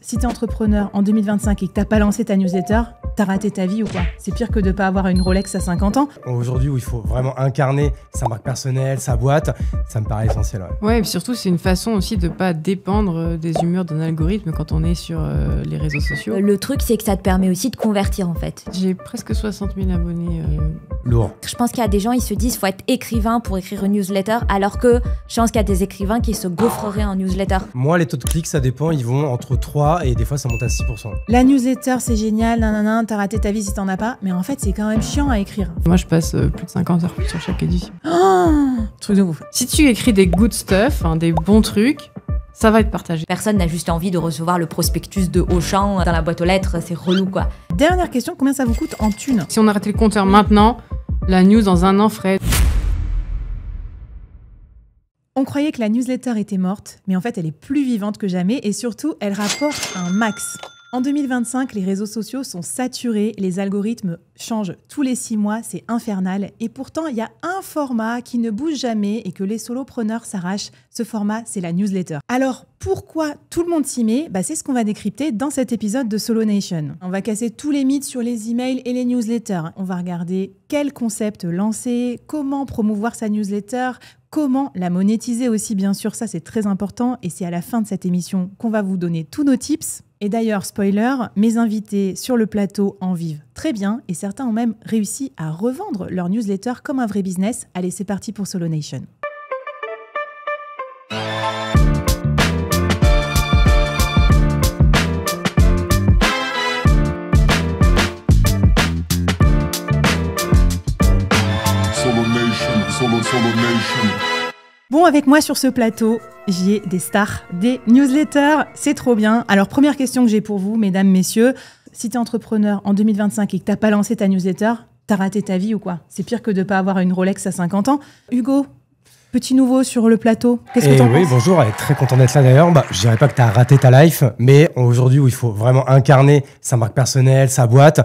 si t'es entrepreneur en 2025 et que t'as pas lancé ta newsletter, t'as raté ta vie ou quoi? C'est pire que de pas avoir une Rolex à 50 ans. Aujourd'hui où il faut vraiment incarner sa marque personnelle, sa boîte, ça me paraît essentiel. Ouais, et puis surtout, c'est une façon aussi de pas dépendre des humeurs d'un algorithme quand on est sur les réseaux sociaux. Le truc, c'est que ça te permet aussi de convertir en fait. J'ai presque 60 000 abonnés. Lourd. Je pense qu'il y a des gens, ils se disent faut être écrivain pour écrire une newsletter, alors que je pense qu'il y a des écrivains qui se gaufreraient en newsletter. Moi, les taux de clics, ça dépend, ils vont entre 3 et des fois ça monte à 6%. La newsletter, c'est génial, nanana, t'as raté ta vie si t'en as pas, mais en fait, c'est quand même chiant à écrire. Moi, je passe plus de 50 heures sur chaque édition. Truc de ouf. Si tu écris des good stuff, des bons trucs, ça va être partagé. Personne n'a juste envie de recevoir le prospectus de Auchan dans la boîte aux lettres, c'est relou quoi. Dernière question, combien ça vous coûte en thunes? Si on arrêtait le compteur maintenant, la news dans un an ferait... On croyait que la newsletter était morte, mais en fait, elle est plus vivante que jamais et surtout, elle rapporte un max. En 2025, les réseaux sociaux sont saturés, les algorithmes changent tous les 6 mois, c'est infernal. Et pourtant, il y a un format qui ne bouge jamais et que les solopreneurs s'arrachent. Ce format, c'est la newsletter. Alors, pourquoi tout le monde s'y met? C'est ce qu'on va décrypter dans cet épisode de Solo Nation. On va casser tous les mythes sur les emails et les newsletters. On va regarder quel concept lancer, comment promouvoir sa newsletter, comment la monétiser aussi, bien sûr, ça c'est très important. Et c'est à la fin de cette émission qu'on va vous donner tous nos tips. Et d'ailleurs, spoiler, mes invités sur le plateau en vivent très bien et certains ont même réussi à revendre leur newsletter comme un vrai business. Allez, c'est parti pour Solo Nation. Solo Nation. Bon, avec moi sur ce plateau, j'ai des stars, des newsletters, c'est trop bien. Alors, première question que j'ai pour vous, mesdames, messieurs, si t'es entrepreneur en 2025 et que t'as pas lancé ta newsletter, t'as raté ta vie ou quoi? C'est pire que de pas avoir une Rolex à 50 ans. Hugo, petit nouveau sur le plateau, qu'est-ce que t'en penses? Oui, bonjour, très content d'être là d'ailleurs. Je dirais pas que t'as raté ta life, mais aujourd'hui où il faut vraiment incarner sa marque personnelle, sa boîte,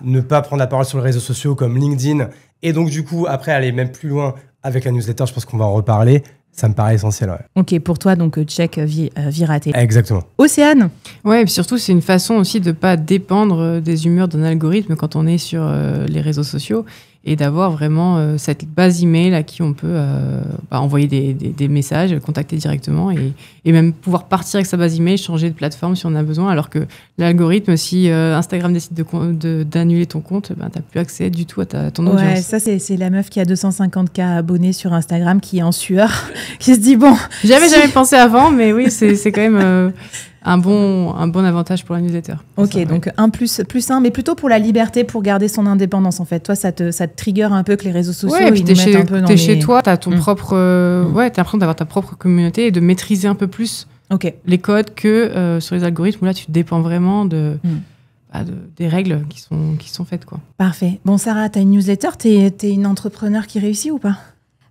ne pas prendre la parole sur les réseaux sociaux comme LinkedIn, et donc du coup, après aller même plus loin avec la newsletter, je pense qu'on va en reparler. Ça me paraît essentiel, ouais. Ok, pour toi, donc, check, vie ratée. Exactement. Océane? Ouais, et puis surtout, c'est une façon aussi de pas dépendre des humeurs d'un algorithme quand on est sur les réseaux sociaux et d'avoir vraiment cette base email à qui on peut envoyer des messages, contacter directement et même pouvoir partir avec sa base email, changer de plateforme si on a besoin, alors que l'algorithme, si Instagram décide d'annuler ton compte, t'as plus accès du tout à ton audience. Ouais, ça c'est la meuf qui a 250 000 abonnés sur Instagram qui est en sueur, qui se dit bon... J'avais jamais pensé avant, mais oui, c'est quand même... un bon avantage pour la newsletter. Ok, ça, donc un plus un, mais plutôt pour la liberté, pour garder son indépendance en fait. Toi, ça te trigger un peu que les réseaux sociaux, ouais, et puis ils nous mettent un peu dans t'es les... chez toi, t'as ton propre... Ouais, t'as l'impression d'avoir ta propre communauté et de maîtriser un peu plus les codes que sur les algorithmes où là, tu dépends vraiment des règles qui sont faites, quoi. Parfait. Bon, Sarah, t'as une newsletter, t'es une entrepreneur qui réussit ou pas?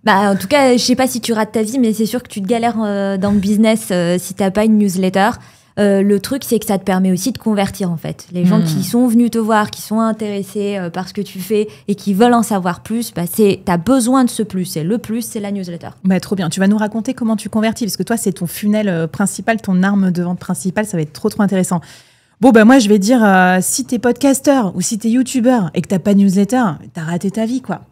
En tout cas, je sais pas si tu rates ta vie, mais c'est sûr que tu te galères dans le business si t'as pas une newsletter. Le truc, c'est que ça te permet aussi de convertir, en fait. Les gens qui sont venus te voir, qui sont intéressés par ce que tu fais et qui veulent en savoir plus, t'as besoin de ce plus. Et le plus, c'est la newsletter. Trop bien. Tu vas nous raconter comment tu convertis, parce que toi, c'est ton funnel principal, ton arme de vente principale. Ça va être trop intéressant. Bon, moi, je vais dire, si t'es podcasteur ou si t'es youtubeur et que t'as pas de newsletter, t'as raté ta vie, quoi.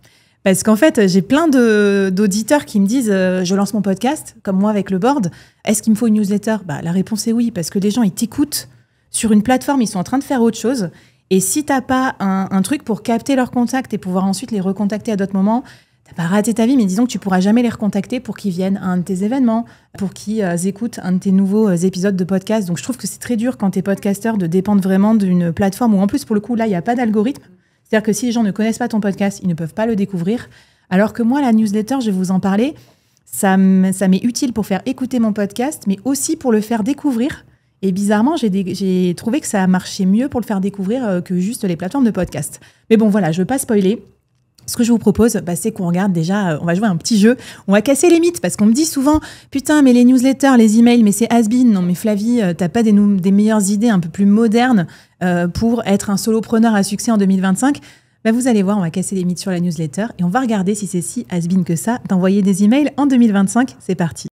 Parce qu'en fait, j'ai plein d'auditeurs qui me disent je lance mon podcast, comme moi avec le board. Est-ce qu'il me faut une newsletter? La réponse est oui, parce que les gens, ils t'écoutent sur une plateforme, ils sont en train de faire autre chose. Et si t'as pas un truc pour capter leurs contacts et pouvoir ensuite les recontacter à d'autres moments, t'as pas raté ta vie, mais disons que tu pourras jamais les recontacter pour qu'ils viennent à un de tes événements, pour qu'ils écoutent un de tes nouveaux épisodes de podcast. Donc je trouve que c'est très dur quand t'es podcasteur de dépendre vraiment d'une plateforme où en plus, pour le coup, là, il n'y a pas d'algorithme. C'est-à-dire que si les gens ne connaissent pas ton podcast, ils ne peuvent pas le découvrir. Alors que moi, la newsletter, je vais vous en parler, ça m'est utile pour faire écouter mon podcast, mais aussi pour le faire découvrir. Et bizarrement, j'ai trouvé que ça marchait mieux pour le faire découvrir que juste les plateformes de podcast. Mais bon, voilà, je ne veux pas spoiler. Ce que je vous propose, c'est qu'on regarde déjà, on va jouer à un petit jeu. On va casser les mythes, parce qu'on me dit souvent « Putain, mais les newsletters, les emails, mais c'est has-been. Non, mais Flavie, t'as pas des meilleures idées un peu plus modernes pour être un solopreneur à succès en 2025 ?» Vous allez voir, on va casser les mythes sur la newsletter et on va regarder si c'est si has-been que ça d'envoyer des emails en 2025. C'est parti.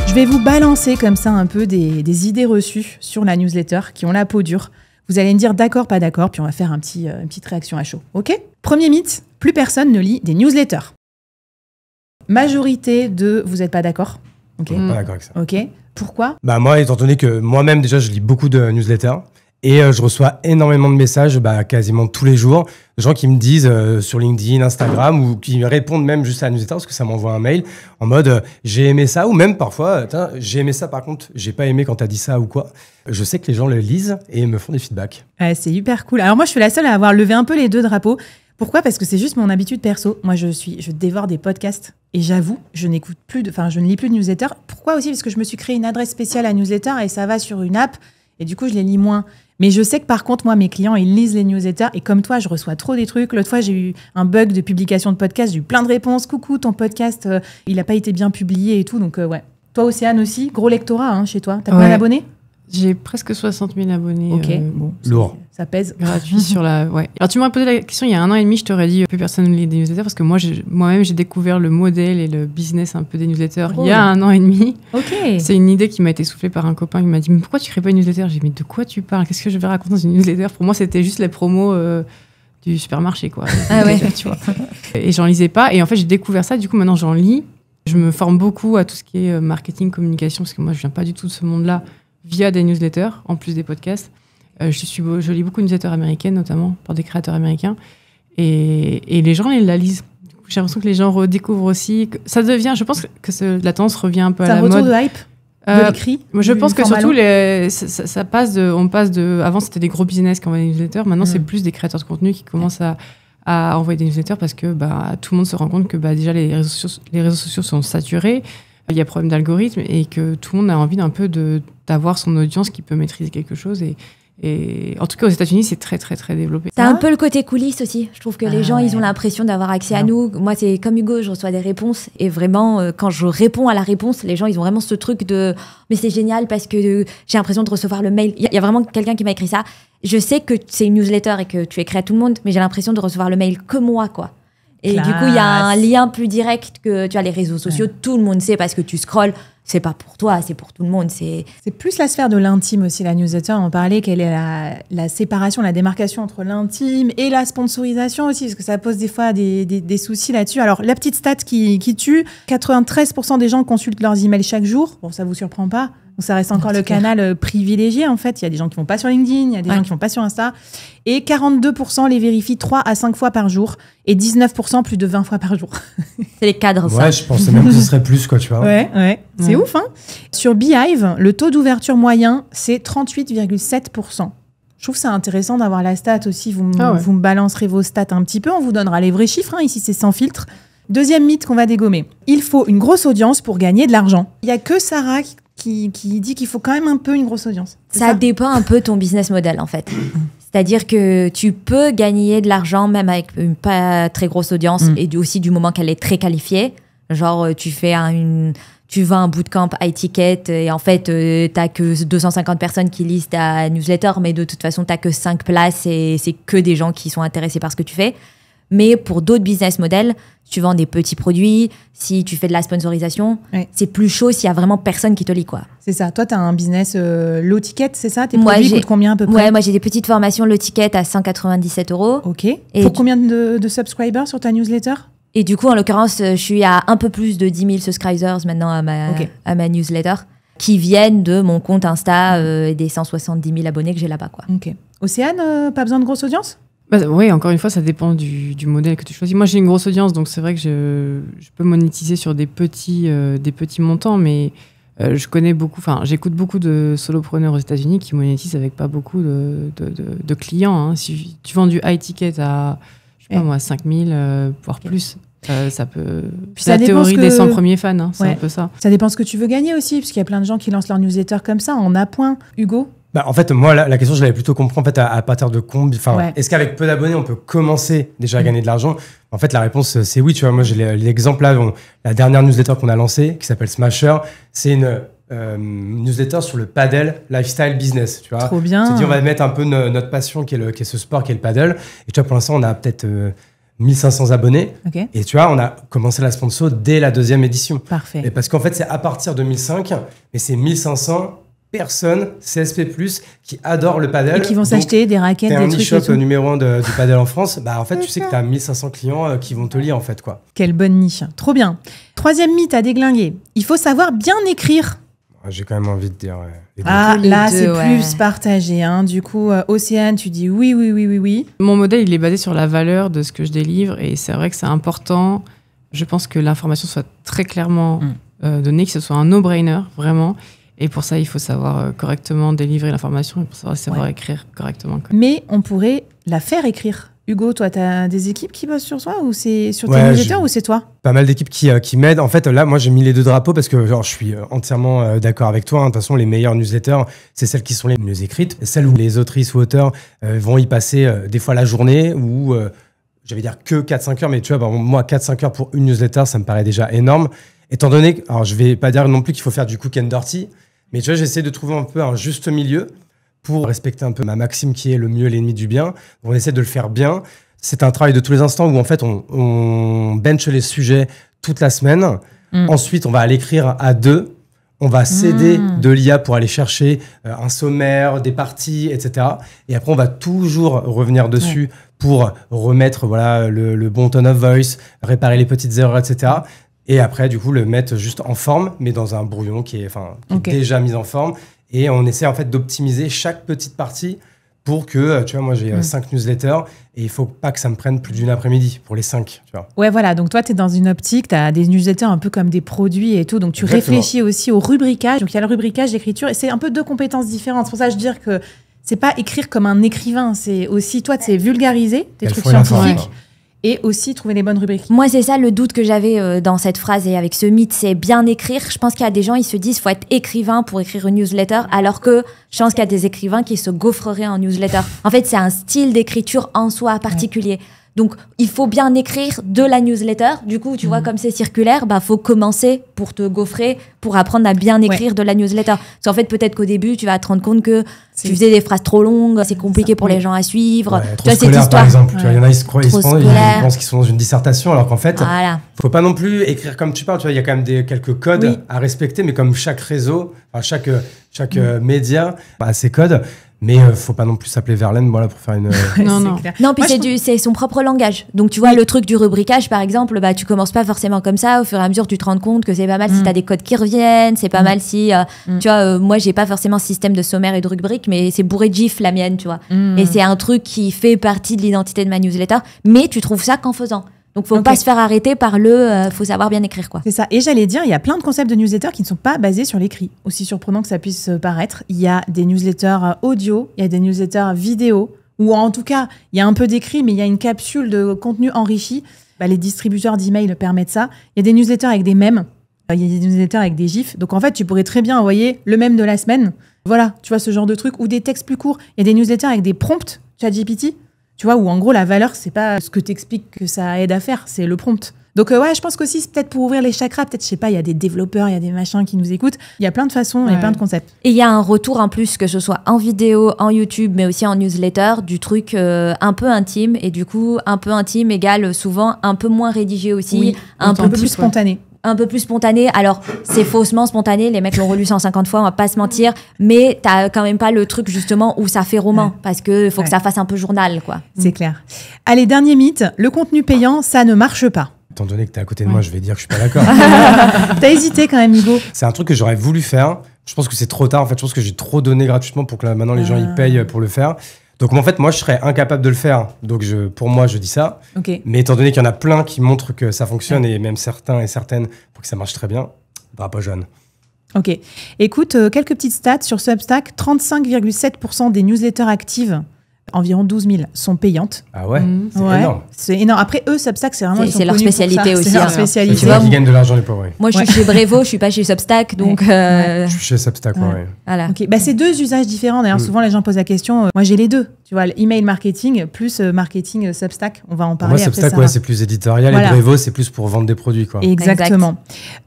Je vais vous balancer comme ça un peu des idées reçues sur la newsletter qui ont la peau dure. Vous allez me dire d'accord, pas d'accord, puis on va faire une petite réaction à chaud. Ok ? Premier mythe, plus personne ne lit des newsletters. Majorité de vous n'êtes pas d'accord. Ok. Pas d'accord avec ça. Ok. Pourquoi ? Moi, étant donné que moi-même, déjà, je lis beaucoup de newsletters et je reçois énormément de messages, quasiment tous les jours, de gens qui me disent sur LinkedIn, Instagram, ou qui me répondent même juste à la newsletter parce que ça m'envoie un mail en mode j'ai aimé ça, ou même parfois, j'ai aimé ça, par contre, j'ai pas aimé quand t'as dit ça ou quoi. Je sais que les gens le lisent et me font des feedbacks. Ouais, c'est hyper cool. Alors moi, je suis la seule à avoir levé un peu les deux drapeaux. Pourquoi ? Parce que c'est juste mon habitude perso. Moi, je dévore des podcasts et j'avoue, je ne lis plus de newsletter. Pourquoi aussi ? Parce que je me suis créé une adresse spéciale à newsletter et ça va sur une app et du coup, je les lis moins. Mais je sais que par contre, moi, mes clients, ils lisent les newsletters et comme toi, je reçois trop des trucs. L'autre fois, j'ai eu un bug de publication de podcast, j'ai eu plein de réponses. Coucou, ton podcast, il n'a pas été bien publié et tout. Donc, ouais. Toi, Océane aussi, gros lectorat chez toi. T'as combien d'abonnés ? J'ai presque 60 000 abonnés. Ok, bon. Lourd. Ça pèse. Gratuit sur la... Ouais. Alors, tu m'aurais posé la question il y a 1 an et demi, je t'aurais dit plus personne ne lit des newsletters parce que moi-même, j'ai découvert le modèle et le business un peu des newsletters il y a 1 an et demi. Ok. C'est une idée qui m'a été soufflée par un copain qui m'a dit « Mais pourquoi tu crées pas une newsletter ?» J'ai dit « Mais de quoi tu parles ? Qu'est-ce que je vais raconter dans une newsletter ?» Pour moi, c'était juste les promos du supermarché, quoi. Ah ouais. Tu vois. Et j'en lisais pas. Et en fait, j'ai découvert ça. Du coup, maintenant, j'en lis. Je me forme beaucoup à tout ce qui est marketing, communication, parce que moi, je viens pas du tout de ce monde-là via des newsletters, en plus des podcasts. Je lis beaucoup de newsletters américaines, notamment, pour des créateurs américains. Et les gens la lisent. Du coup, j'ai l'impression que les gens redécouvrent aussi. Ça devient, je pense que la tendance revient un peu à la mode. C'est un retour de hype de l'écrit. Je pense que format surtout, long. ça passe de... Avant, c'était des gros business qui envoyaient des newsletters. Maintenant, c'est plus des créateurs de contenu qui commencent à envoyer des newsletters parce que tout le monde se rend compte que déjà, les réseaux sociaux sont saturés. Il y a problème d'algorithme et que tout le monde a envie d'un peu d'avoir son audience qui peut maîtriser quelque chose. Et en tout cas, aux États-Unis, c'est très, très, très développé. C'est un peu le côté coulisses aussi. Je trouve que les gens, ils ont l'impression d'avoir accès à nous. Moi, c'est comme Hugo, je reçois des réponses. Et vraiment, quand je réponds à la réponse, les gens, ils ont vraiment ce truc de « Mais c'est génial parce que j'ai l'impression de recevoir le mail. » Il y a vraiment quelqu'un qui m'a écrit ça. Je sais que c'est une newsletter et que tu écris à tout le monde, mais j'ai l'impression de recevoir le mail que moi, quoi. Et Classe. du coup, il y a un lien plus direct que tu as les réseaux sociaux. Ouais. Tout le monde sait parce que tu scrolles. C'est pas pour toi, c'est pour tout le monde. C'est plus la sphère de l'intime aussi, la newsletter. On parlait quelle est la séparation, la démarcation entre l'intime et la sponsorisation aussi, parce que ça pose des fois des soucis là-dessus. Alors, la petite stat qui tue, 93% des gens consultent leurs emails chaque jour. Bon, ça vous surprend pas ? Donc, ça reste encore le canal privilégié, en fait. Il y a des gens qui vont pas sur LinkedIn, il y a des gens qui vont pas sur Insta. Et 42% les vérifient 3 à 5 fois par jour et 19% plus de 20 fois par jour. C'est les cadres, ça. Ouais, je pensais même que ce serait plus, quoi, tu vois. Ouais. C'est ouf, hein. Sur Beehive, le taux d'ouverture moyen, c'est 38,7%. Je trouve ça intéressant d'avoir la stat aussi. Vous me balancerez vos stats un petit peu. On vous donnera les vrais chiffres. Hein. Ici, c'est sans filtre. Deuxième mythe qu'on va dégommer. Il faut une grosse audience pour gagner de l'argent. Il n'y a que Sarah qui dit qu'il faut quand même un peu une grosse audience. Ça dépend un peu de ton business model, en fait. C'est-à-dire que tu peux gagner de l'argent même avec une pas très grosse audience et aussi du moment qu'elle est très qualifiée. Genre, tu vends un bootcamp high ticket et en fait, t'as que 250 personnes qui lisent ta newsletter, mais de toute façon, t'as que 5 places et c'est que des gens qui sont intéressés par ce que tu fais. Mais pour d'autres business models, tu vends des petits produits, si tu fais de la sponsorisation, c'est plus chaud s'il y a vraiment personne qui te lit, quoi. C'est ça. Toi, tu as un business low ticket, c'est ça ? Tes produits coûtent combien à peu près ? Ouais, moi, j'ai des petites formations low ticket à 197 €. Ok. Et pour combien de subscribers sur ta newsletter ? Et du coup, en l'occurrence, je suis à un peu plus de 10 000 subscribers maintenant à ma newsletter, qui viennent de mon compte Insta et des 170 000 abonnés que j'ai là-bas, quoi. Ok. Océane, pas besoin de grosse audience ? Oui, encore une fois, ça dépend du modèle que tu choisis. Moi, j'ai une grosse audience, donc c'est vrai que je peux monétiser sur des petits montants, mais je connais beaucoup, j'écoute beaucoup de solopreneurs aux États-Unis qui monétisent avec pas beaucoup de clients. Hein. Si tu vends du high ticket à, je sais pas moi, 5 000, voire plus, ça peut... C'est la théorie des 100 premiers fans, hein, c'est un peu ça. Ça dépend ce que tu veux gagner aussi, parce qu'il y a plein de gens qui lancent leur newsletter comme ça, en appoint. Hugo ? En fait, moi, la question, je l'avais plutôt compris en fait, à partir de combien. Est-ce qu'avec peu d'abonnés, on peut commencer déjà à gagner de l'argent ? En fait, la réponse, c'est oui. Tu vois, moi, j'ai l'exemple là, la dernière newsletter qu'on a lancée, qui s'appelle Smasher, c'est une newsletter sur le paddle lifestyle business. Tu vois. Trop bien. C'est dit, on va mettre un peu notre passion, qui est ce sport, qui est le paddle. Et tu vois, pour l'instant, on a peut-être 1500 abonnés. Ok. Et tu vois, on a commencé la sponsor dès la 2e édition. Parfait. Et parce qu'en fait, c'est à partir de 1005, mais c'est 1500 personnes CSP+, qui adorent le paddle. Et qui vont Donc, s'acheter des raquettes, t'es des un trucs et e-shop tout. numéro 1 du paddle en France. Bah, en fait, tu sais que tu as 1500 clients qui vont te lire, en fait, quoi. Quelle bonne niche. Trop bien. 3e mythe à déglinguer. Il faut savoir bien écrire. J'ai quand même envie de dire... les deux. Ah, Les là, deux, c'est ouais. plus partagé. Hein. Du coup, Océane, tu dis oui. Mon modèle, il est basé sur la valeur de ce que je délivre et c'est vrai que c'est important. Je pense que l'information soit très clairement donnée, que ce soit un no-brainer, vraiment. Et pour ça, il faut savoir correctement délivrer l'information et pour savoir écrire correctement. Quoi. Mais on pourrait la faire écrire. Hugo, toi, tu as des équipes qui bossent sur toi ou c'est sur tes Ouais, newsletters ou c'est toi? Pas mal d'équipes qui m'aident. En fait, là, moi, j'ai mis les deux drapeaux parce que genre, je suis entièrement d'accord avec toi. Hein. De toute façon, les meilleures newsletters, c'est celles qui sont les mieux écrites. Celles où les autrices ou auteurs vont y passer des fois la journée ou, j'allais dire que 4-5 heures. Mais tu vois, bah, moi, 4-5 heures pour une newsletter, ça me paraît déjà énorme. Étant donné que, alors je vais pas dire non plus qu'il faut faire du quick and dirty, mais tu vois, j'essaie de trouver un peu un juste milieu pour respecter un peu ma maxime qui est le mieux l'ennemi du bien. On essaie de le faire bien. C'est un travail de tous les instants où en fait on bench les sujets toute la semaine. Ensuite, on va aller écrire à 2. On va s'aider de l'IA pour aller chercher un sommaire, des parties, etc. Et après, on va toujours revenir dessus pour remettre voilà, le bon tone of voice, réparer les petites erreurs, etc. Et après, du coup, le mettre juste en forme, mais dans un brouillon qui est déjà mis en forme. Et on essaie en fait d'optimiser chaque petite partie pour que, tu vois, moi j'ai 5 newsletters et il faut pas que ça me prenne plus d'une après-midi pour les 5, tu vois. Ouais, voilà. Donc toi, tu es dans une optique, tu as des newsletters un peu comme des produits et tout. Donc tu Exactement. réfléchis aussi au rubricage. Donc il y a le rubricage, l'écriture. Et c'est un peu deux compétences différentes. C'est pour ça que je dis que c'est pas écrire comme un écrivain. C'est aussi, toi, c'est vulgariser des Elles trucs font l'info, scientifiques. quoi. Et aussi trouver les bonnes rubriques. Moi, c'est ça le doute que j'avais dans cette phrase et avec ce mythe, c'est bien écrire. Je pense qu'il y a des gens, ils se disent, faut être écrivain pour écrire une newsletter, alors que je pense qu'il y a des écrivains qui se gaufreraient en newsletter. En fait, c'est un style d'écriture en soi particulier. Donc, il faut bien écrire de la newsletter. Du coup, tu vois, comme c'est circulaire, bah, faut commencer pour te gaufrer, pour apprendre à bien écrire de la newsletter. Parce qu'en fait, peut-être qu'au début, tu vas te rendre compte que tu faisais des phrases trop longues, c'est compliqué pour les gens à suivre. Ouais, Tu trop vois, cette scolaire, histoire. par exemple. Tu vois, il y en a, ils pensent qu'ils sont dans une dissertation, alors qu'en fait, Voilà. faut pas non plus écrire comme tu parles. Tu vois, il y a quand même quelques codes à respecter, mais comme chaque réseau, enfin, chaque média a ses codes. Mais faut pas non plus s'appeler Verlaine, voilà, pour faire une. Non. Clair. Non, puis Moi, c'est son propre langage. Donc, tu vois, le truc du rubricage, par exemple, bah, tu commences pas forcément comme ça. Au fur et à mesure, tu te rends compte que c'est pas mal si t'as des codes qui reviennent. C'est pas mal si, tu vois, moi, j'ai pas forcément système de sommaire et de rubrique, mais c'est bourré de gifs, la mienne, tu vois. Et c'est un truc qui fait partie de l'identité de ma newsletter. Mais tu trouves ça qu'en faisant. Donc, faut pas se faire arrêter par faut savoir bien écrire, quoi. C'est ça. Et j'allais dire, il y a plein de concepts de newsletters qui ne sont pas basés sur l'écrit. Aussi surprenant que ça puisse paraître. Il y a des newsletters audio, il y a des newsletters vidéo, ou en tout cas, il y a un peu d'écrit, mais il y a une capsule de contenu enrichi. Bah, les distributeurs d'emails permettent ça. Il y a des newsletters avec des mèmes, il y a des newsletters avec des gifs. Donc en fait, tu pourrais très bien envoyer le mème de la semaine. Voilà, tu vois, ce genre de truc. Ou des textes plus courts. Il y a des newsletters avec des prompts, ChatGPT. Tu vois, où en gros, la valeur, c'est pas ce que t'expliques que ça aide à faire, c'est le prompt. Donc ouais, je pense qu'aussi, c'est peut-être pour ouvrir les chakras, peut-être, je sais pas, il y a des développeurs, il y a des machins qui nous écoutent. Il y a plein de façons, il y a plein de concepts. Et il y a un retour en plus, que ce soit en vidéo, en YouTube, mais aussi en newsletter, du truc un peu intime. Et du coup, un peu intime égale souvent un peu moins rédigé aussi, Oui, un peu plus spontané. Un peu plus spontané. Alors, c'est faussement spontané. Les mecs l'ont relu 150 fois, on va pas se mentir. Mais t'as quand même pas le truc, justement, où ça fait roman. Parce que faut que ça fasse un peu journal, quoi. C'est clair. Allez, dernier mythe. Le contenu payant, ça ne marche pas. Étant donné que t'es à côté de moi, je vais dire que je suis pas d'accord. T'as hésité quand même, Hugo. C'est un truc que j'aurais voulu faire. Je pense que c'est trop tard. En fait, je pense que j'ai trop donné gratuitement pour que maintenant les gens ils payent pour le faire. Donc en fait, moi, je serais incapable de le faire. Donc pour moi, je dis ça. Ok. Mais étant donné qu'il y en a plein qui montrent que ça fonctionne et même certains et certaines pour que ça marche très bien, bravo Jeanne. Ok. Écoute, quelques petites stats sur Substack. 35,7% des newsletters actives, environ 12 000, sont payantes. Ah ouais, c'est Ouais, énorme. c'est énorme. Après, eux, Substack, c'est vraiment... ils sont C'est leur connus pour ça. spécialité aussi, C'est leur hein. spécialité. C'est eux qui gagnent de l'argent, les pauvres. Oui. Moi, je suis chez Brevo, je suis pas chez Substack. Donc, Je suis chez Substack, moi, oui. voilà. Ok, bah, c'est deux usages différents. D'ailleurs, souvent les gens posent la question. Moi, j'ai les deux. Tu vois, l'email marketing plus marketing Substack. On va en Pour parler moi, après. Substack, Sarah. c'est plus éditorial Voilà. et Brevo, c'est plus pour vendre des produits, quoi. Exactement.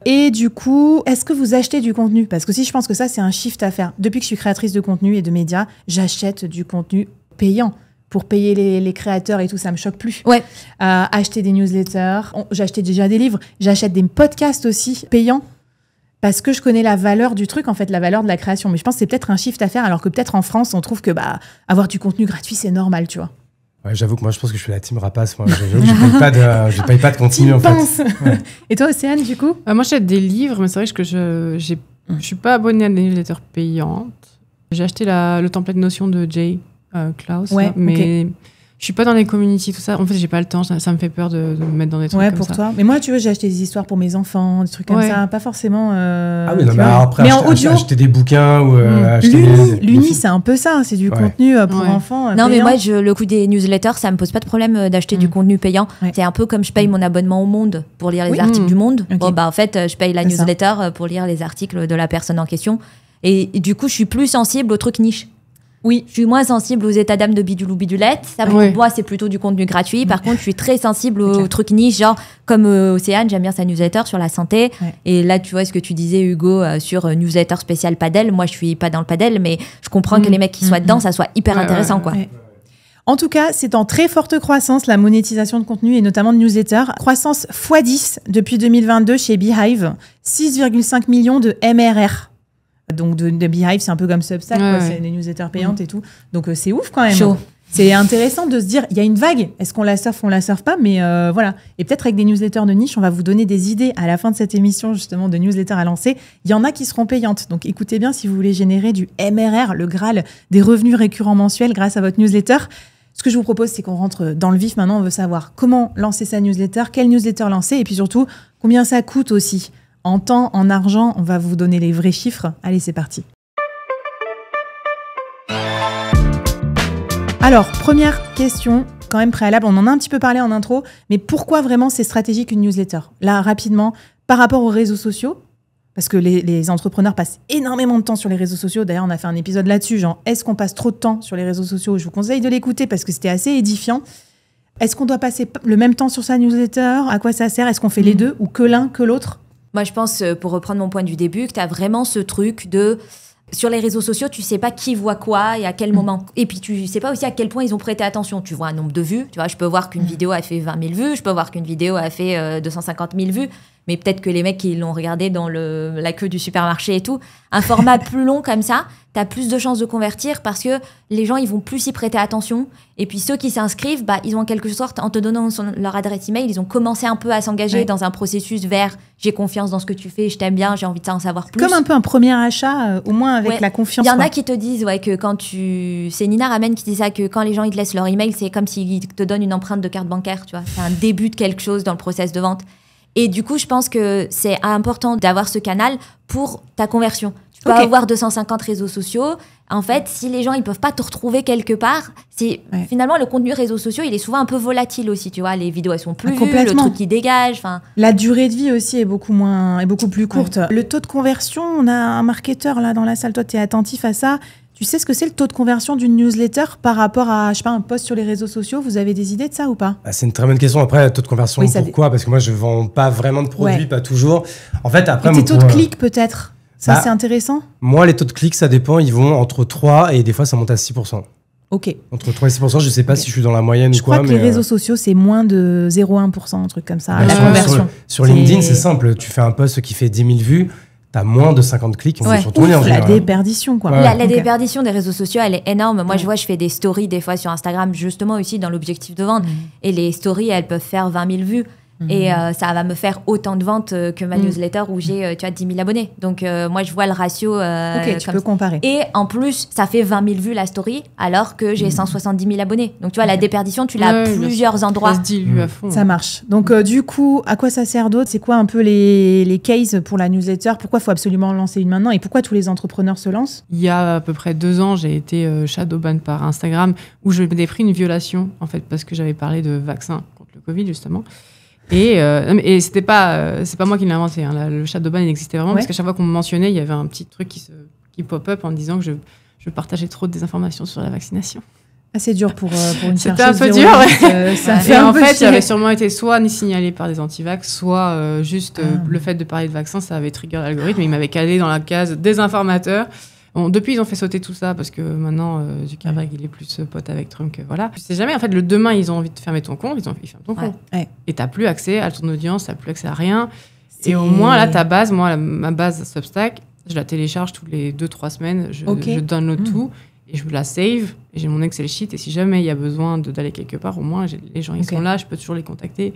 Et du coup, est-ce que vous achetez du contenu? Parce que si je pense que ça, c'est un shift à faire. Depuis que je suis créatrice de contenu et de médias, j'achète du contenu payant pour payer les créateurs et tout, ça me choque plus. Ouais. Acheter des newsletters, j'achetais déjà des livres, j'achète des podcasts aussi payants parce que je connais la valeur du truc, en fait, la valeur de la création. Mais je pense que c'est peut-être un shift à faire, alors que peut-être en France, on trouve que avoir du contenu gratuit, c'est normal, tu vois. Ouais, j'avoue que moi, je pense que je suis la team rapace. Moi, j'avoue que je paye pas de contenu, en fait. Ouais. Et toi, Océane, du coup? Moi, j'achète des livres, mais c'est vrai que je suis pas abonnée à des newsletters payantes. J'ai acheté le template Notion de Jay Klaus, ouais, mais okay. Je suis pas dans les community, tout ça. En fait, j'ai pas le temps. Ça me fait peur de me mettre dans des trucs comme ça. Ouais, pour toi. Mais moi, tu vois, j'ai acheté des histoires pour mes enfants, des trucs comme ça. Pas forcément... Ah oui, non, mais après, acheter des bouquins ou L'Uni, c'est un peu ça. C'est du contenu pour enfants. Non, mais moi, le coût des newsletters, ça me pose pas de problème d'acheter du contenu payant. Ouais. C'est un peu comme je paye mon abonnement au Monde pour lire les articles du Monde. Okay. Bon, en fait, je paye la newsletter pour lire les articles de la personne en question. Et du coup, je suis plus sensible aux trucs niches. Oui, je suis moins sensible aux états d'âme de bidule ou bidulette. Ça, pour moi, c'est plutôt du contenu gratuit. Par contre, je suis très sensible aux trucs niches, genre comme Océane, j'aime bien sa newsletter sur la santé. Ouais. Et là, tu vois ce que tu disais, Hugo, sur newsletter spécial padel. Moi, je suis pas dans le padel, mais je comprends que les mecs qui soient dedans, ça soit hyper intéressant, quoi. Ouais. En tout cas, c'est en très forte croissance, la monétisation de contenu et notamment de newsletters. Croissance x10 depuis 2022 chez Beehive. 6,5 millions de MRR. Donc de Beehive, c'est un peu comme Substack, c'est des newsletters payantes et tout. Donc c'est ouf quand même. Chaud. C'est intéressant de se dire, il y a une vague. Est-ce qu'on la surfe, on la surfe pas? Mais voilà. Et peut-être avec des newsletters de niche, on va vous donner des idées à la fin de cette émission justement de newsletters à lancer. Il y en a qui seront payantes. Donc écoutez bien si vous voulez générer du MRR, le Graal des revenus récurrents mensuels grâce à votre newsletter. Ce que je vous propose, c'est qu'on rentre dans le vif. Maintenant, on veut savoir comment lancer sa newsletter, quelle newsletter lancer et puis surtout, combien ça coûte aussi. En temps, en argent, on va vous donner les vrais chiffres. Allez, c'est parti. Alors, première question, quand même préalable. On en a un petit peu parlé en intro, mais pourquoi vraiment c'est stratégique une newsletter? Là, rapidement, par rapport aux réseaux sociaux, parce que les entrepreneurs passent énormément de temps sur les réseaux sociaux. D'ailleurs, on a fait un épisode là-dessus, genre, est-ce qu'on passe trop de temps sur les réseaux sociaux? Je vous conseille de l'écouter parce que c'était assez édifiant. Est-ce qu'on doit passer le même temps sur sa newsletter? À quoi ça sert? Est-ce qu'on fait les deux ou que l'un, que l'autre? Moi, je pense, pour reprendre mon point du début, que tu as vraiment ce truc de... Sur les réseaux sociaux, tu sais pas qui voit quoi et à quel moment. Et puis, tu sais pas aussi à quel point ils ont prêté attention. Tu vois un nombre de vues. Tu vois, je peux voir qu'une vidéo a fait 20 000 vues. Je peux voir qu'une vidéo a fait 250 000 vues. Mais peut-être que les mecs qui l'ont regardé dans la queue du supermarché et tout. Un format plus long comme ça, tu as plus de chances de convertir parce que les gens, ils vont plus y prêter attention. Et puis, ceux qui s'inscrivent, ils ont en quelque sorte, en te donnant leur adresse email, ils ont commencé un peu à s'engager dans un processus vers « j'ai confiance dans ce que tu fais, je t'aime bien, j'ai envie de en savoir plus ». Comme un peu un premier achat, au moins avec la confiance. Il y en a qui te disent que quand c'est Nina Ramen qui dit ça, que quand les gens ils te laissent leur email, c'est comme s'ils te donnent une empreinte de carte bancaire, tu vois. C'est un début de quelque chose dans le process de vente. Et du coup, je pense que c'est important d'avoir ce canal pour ta conversion. Tu peux avoir 250 réseaux sociaux. En fait, si les gens ils peuvent pas te retrouver quelque part, finalement le contenu réseaux sociaux, il est souvent un peu volatile aussi. Tu vois, les vidéos elles sont plus vues, le truc qui dégage. La durée de vie aussi est beaucoup plus courte. Ouais. Le taux de conversion, on a un marketeur là dans la salle. Toi, tu es attentif à ça. Tu sais ce que c'est le taux de conversion d'une newsletter par rapport à, je sais pas, un post sur les réseaux sociaux? Vous avez des idées de ça ou pas? C'est une très bonne question. Après, le taux de conversion, pourquoi? Parce que moi, je vends pas vraiment de produits, pas toujours. En fait, après... Et tes taux de clics, peut-être? Ça, c'est intéressant? Moi, les taux de clics, ça dépend. Ils vont entre 3 et des fois, ça monte à 6%. Ok. Entre 3 et 6%, je sais pas si je suis dans la moyenne ou quoi. Je crois que les réseaux sociaux, c'est moins de 0,1%, un truc comme ça. La conversion. Sur LinkedIn, c'est simple. Tu fais un post qui fait 10 000 vues. T'as moins de 50 clics. Sur ton lien, la déperdition, quoi. La déperdition des réseaux sociaux, elle est énorme. Moi, je fais des stories des fois sur Instagram, justement aussi dans l'objectif de vente. Et les stories, elles peuvent faire 20 000 vues. Et ça va me faire autant de ventes que ma newsletter où j'ai 10 000 abonnés. Donc, moi, je vois le ratio. Tu peux comparer. Et en plus, ça fait 20 000 vues la story, alors que j'ai 170 000 abonnés. Donc, tu vois, la déperdition, tu l'as à plusieurs endroits. Ça se dilue à fond. Ça marche. Donc, du coup, à quoi ça sert d'autre? C'est quoi un peu les cases pour la newsletter? Pourquoi il faut absolument lancer une maintenant? Et pourquoi tous les entrepreneurs se lancent? Il y a à peu près 2 ans, j'ai été shadowban par Instagram, où je m'étais pris une violation, en fait, parce que j'avais parlé de vaccin contre le Covid, justement. Et c'est pas moi qui l'ai inventé, hein. Le shadowban il existait vraiment parce qu'à chaque fois qu'on me mentionnait, il y avait un petit truc qui pop-up en disant que je partageais trop de désinformations sur la vaccination. C'est dur pour une chercheuse. C'était un peu dur, ça fait en fait, il avait sûrement été soit signalé par des antivax, soit juste le fait de parler de vaccin, ça avait trigger l'algorithme. Il m'avait calé dans la case désinformateur. Depuis, ils ont fait sauter tout ça parce que maintenant, Zuckerberg, il est plus pote avec Trump que voilà. Tu sais jamais, en fait, le demain, ils ont envie de fermer ton compte, ils ferment ton compte. Ouais. Et t'as plus accès à ton audience, t'as plus accès à rien. Et au moins, là, ta base, ma base Substack, je la télécharge tous les 2-3 semaines, je download tout et je la save et j'ai mon Excel sheet. Et si jamais il y a besoin d'aller quelque part, au moins, les gens, ils sont là, je peux toujours les contacter.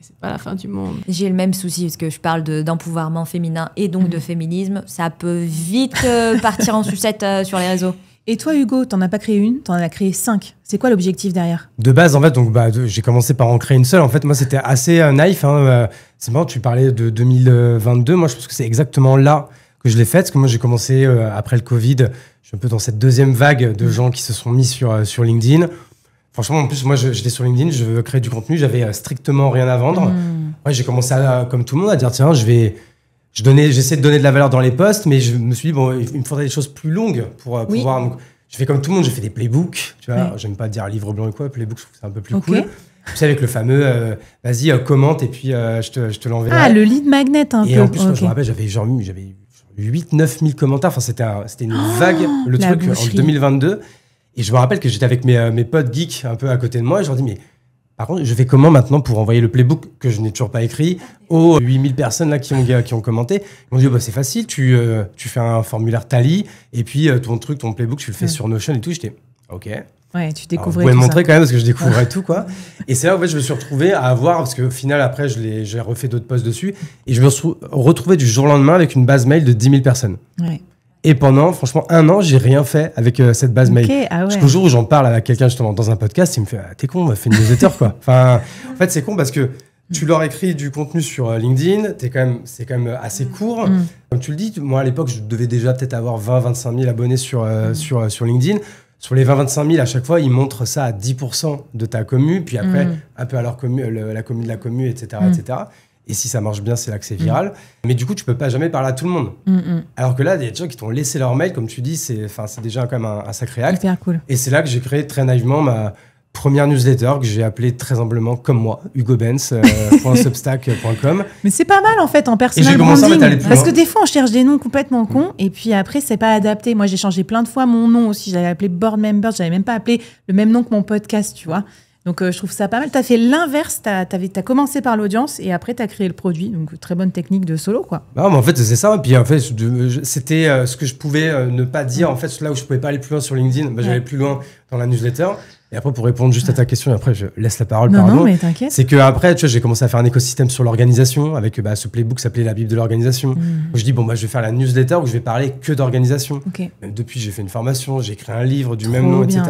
C'est pas la fin du monde. J'ai le même souci parce que je parle d'empouvoirment féminin et donc de féminisme. Ça peut vite partir en sucette sur les réseaux. Et toi, Hugo, t'en as pas créé une, t'en as créé 5. C'est quoi l'objectif derrière ? De base, en fait, donc, j'ai commencé par en créer une seule. En fait, moi, c'était assez naïf. C'est marrant, tu parlais de 2022. Moi, je pense que c'est exactement là que je l'ai faite. Parce que moi, j'ai commencé après le Covid. Je suis un peu dans cette deuxième vague de gens qui se sont mis sur LinkedIn. Franchement, en plus, moi, j'étais sur LinkedIn, je veux créer du contenu, j'avais strictement rien à vendre. Ouais, j'ai commencé, comme tout le monde, à dire, tiens, j'essaie de donner de la valeur dans les posts, mais je me suis dit, bon, il me faudrait des choses plus longues pour pouvoir... Donc, je fais comme tout le monde, j'ai fait des playbooks, tu vois. J'aime pas dire livre blanc ou quoi, playbook, je trouve que c'est un peu plus cool. Tu sais, avec le fameux, vas-y, commente, et puis je te l'enverrai. Ah, le lead magnet, un peu. Et en plus, moi, je me rappelle, j'avais 8-9 000 commentaires, enfin, c'était une vague, le truc, en 2022. Et je me rappelle que j'étais avec mes potes geeks un peu à côté de moi et je leur dis, mais par contre, je fais comment maintenant pour envoyer le playbook que je n'ai toujours pas écrit aux 8000 personnes là qui ont commenté. Ils m'ont dit, c'est facile, tu fais un formulaire Tally et puis ton playbook, tu le fais sur Notion et tout. J'étais, ok. Ouais, tu découvrais tout ça. Vous pouvez me montrer quand même parce que je découvrais tout, quoi. Et c'est là où en fait, je me suis retrouvé à avoir, parce qu'au final, après, j'ai refait d'autres posts dessus et je me suis retrouvé du jour au lendemain avec une base mail de 10 000 personnes. Ouais. Et pendant, franchement, 1 an, j'ai rien fait avec cette base mail. Jusqu'au jour où j'en parle à quelqu'un justement dans un podcast, il me fait t'es con, on va faire une newsletter, quoi. Enfin, en fait, c'est con parce que tu leur écris du contenu sur LinkedIn, c'est quand même assez court. Comme tu le dis, moi à l'époque, je devais déjà peut-être avoir 20-25 000 abonnés sur LinkedIn. Sur les 20-25 000, à chaque fois, ils montrent ça à 10% de ta commu, puis après, un peu à leur la commu de la commu, etc., etc. Et si ça marche bien, c'est là que c'est viral. Mais du coup, tu peux pas jamais parler à tout le monde. Alors que là, il y a des gens qui t'ont laissé leur mail, comme tu dis, c'est déjà quand même un sacré acte. Hyper cool. Et c'est là que j'ai créé très naïvement ma première newsletter que j'ai appelée très humblement comme moi, hugobenz.substack.com. Mais c'est pas mal en fait en personal branding. Parce que des fois, on cherche des noms complètement cons et puis après, c'est pas adapté. Moi, j'ai changé plein de fois mon nom aussi. J'avais appelé Board Members, j'avais même pas appelé le même nom que mon podcast, tu vois. Donc, je trouve ça pas mal. Tu as fait l'inverse. Tu as commencé par l'audience et après, tu as créé le produit. Donc, très bonne technique de solo, quoi. Non, mais en fait, c'est ça. Et puis, en fait, c'était ce que je pouvais ne pas dire. En fait, là où je pouvais pas aller plus loin sur LinkedIn, j'allais plus loin dans la newsletter. Et après, pour répondre juste à ta question, et après, je laisse la parole, pardon. Non, mais t'inquiète. C'est qu'après, tu vois, j'ai commencé à faire un écosystème sur l'organisation avec ce playbook qui s'appelait la Bible de l'organisation. Je dis, je vais faire la newsletter où je vais parler que d'organisation. Même depuis, j'ai fait une formation, j'ai écrit un livre du même nom, etc.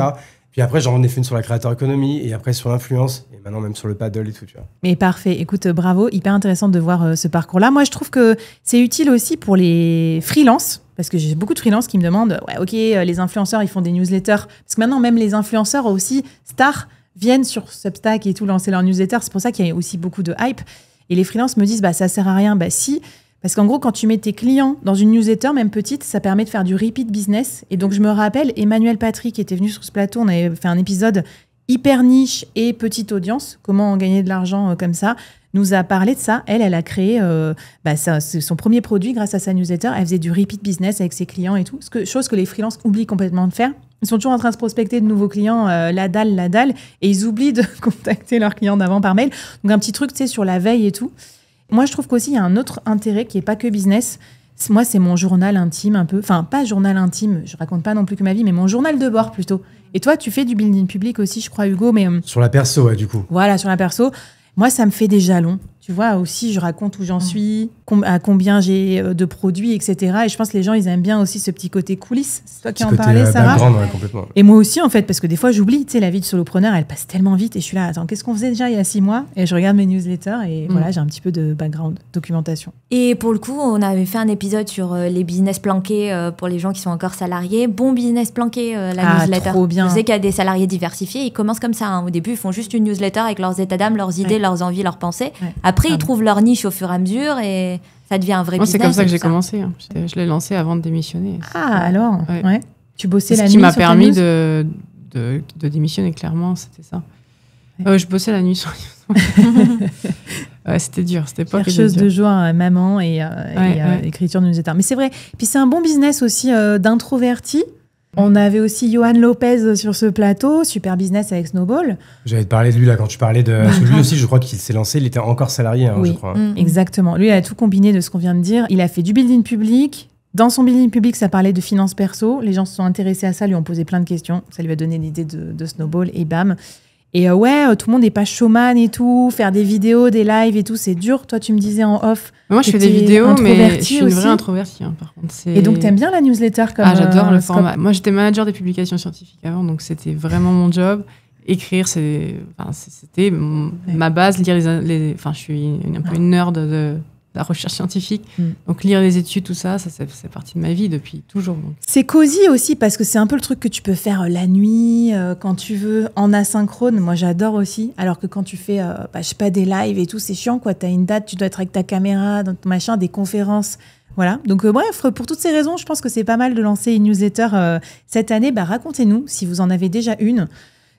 Puis après, j'en ai fait une sur la créateur économie et après sur l'influence et maintenant même sur le paddle et tout, tu vois. Mais parfait. Écoute, bravo. Hyper intéressant de voir ce parcours-là. Moi, je trouve que c'est utile aussi pour les freelances parce que j'ai beaucoup de freelances qui me demandent les influenceurs, ils font des newsletters. Parce que maintenant, même les influenceurs aussi, stars, viennent sur Substack et tout, lancer leur newsletter. C'est pour ça qu'il y a aussi beaucoup de hype. Et les freelances me disent, ça sert à rien. Si. Parce qu'en gros, quand tu mets tes clients dans une newsletter, même petite, ça permet de faire du repeat business. Et donc, je me rappelle, Emmanuel Patrick était venu sur ce plateau, on avait fait un épisode hyper niche et petite audience, comment gagner de l'argent comme ça, nous a parlé de ça. Elle a créé son premier produit grâce à sa newsletter. Elle faisait du repeat business avec ses clients et tout, chose que les freelances oublient complètement de faire. Ils sont toujours en train de se prospecter de nouveaux clients, la dalle, et ils oublient de contacter leurs clients d'avant par mail. Donc, un petit truc, tu sais, sur la veille et tout. Moi, je trouve qu'aussi, il y a un autre intérêt qui n'est pas que business. Moi, c'est mon journal intime un peu. Enfin, pas journal intime, je raconte pas non plus que ma vie, mais mon journal de bord plutôt. Et toi, tu fais du building public aussi, je crois, Hugo. Mais sur la perso, ouais, du coup. Voilà, sur la perso. Moi, ça me fait des jalons. Tu vois, aussi, je raconte où j'en suis, à combien j'ai de produits, etc. Et je pense que les gens, ils aiment bien aussi ce petit côté coulisses. C'est toi qui en parlais, Sarah. Complètement. Et moi aussi, en fait, parce que des fois, j'oublie. Tu sais, la vie de solopreneur, elle passe tellement vite. Et je suis là, attends, qu'est-ce qu'on faisait déjà il y a 6 mois ? Et je regarde mes newsletters et voilà, j'ai un petit peu de background, documentation. Et pour le coup, on avait fait un épisode sur les business planqués pour les gens qui sont encore salariés. Bon business planqué, la newsletter. Trop bien. Je sais qu'il y a des salariés diversifiés. Ils commencent comme ça. Hein. Au début, ils font juste une newsletter avec leurs états d'âme, leurs idées, leurs envies, leurs pensées. Ouais. Après, ils trouvent leur niche au fur et à mesure et ça devient un vrai business. Moi, c'est comme ça que j'ai commencé. Hein. Je l'ai lancé avant de démissionner. Alors Tu bossais la nuit. Ce qui m'a permis de démissionner, clairement, c'était ça. Je bossais la nuit sur ouais, c'était dur, c'était pas chercheuse de joie, maman et écriture de newsletter. Mais c'est vrai. Puis c'est un bon business aussi d'introverti. On avait aussi Johan Lopez sur ce plateau, super business avec Snowball. J'allais te parler de lui là quand tu parlais de. Parce que lui aussi, je crois qu'il s'est lancé, il était encore salarié, hein, oui, je crois. Exactement. Lui, il a tout combiné de ce qu'on vient de dire. Il a fait du building public. Dans son building public, ça parlait de finances perso. Les gens se sont intéressés à ça, lui ont posé plein de questions. Ça lui a donné l'idée de Snowball et bam. Et tout le monde n'est pas showman et tout. Faire des vidéos, des lives et tout, c'est dur. Toi, tu me disais en off. Moi, je fais des vidéos, mais je suis une vraie introvertie, hein, par contre. Et donc, t'aimes bien la newsletter comme j'adore le format. Moi, j'étais manager des publications scientifiques avant, donc c'était vraiment mon job. Écrire, c'était ma base. Lire je suis un peu une nerd de la recherche scientifique. Donc, lire les études, tout ça c'est partie de ma vie depuis toujours. Donc. C'est cosy aussi parce que c'est un peu le truc que tu peux faire la nuit, quand tu veux, en asynchrone. Moi, j'adore aussi. Alors que quand tu fais, je sais pas, des lives et tout, c'est chiant, quoi. T'as une date, tu dois être avec ta caméra, dans ton machin, des conférences. Voilà. Donc, bref, pour toutes ces raisons, je pense que c'est pas mal de lancer une newsletter cette année. Racontez-nous si vous en avez déjà une.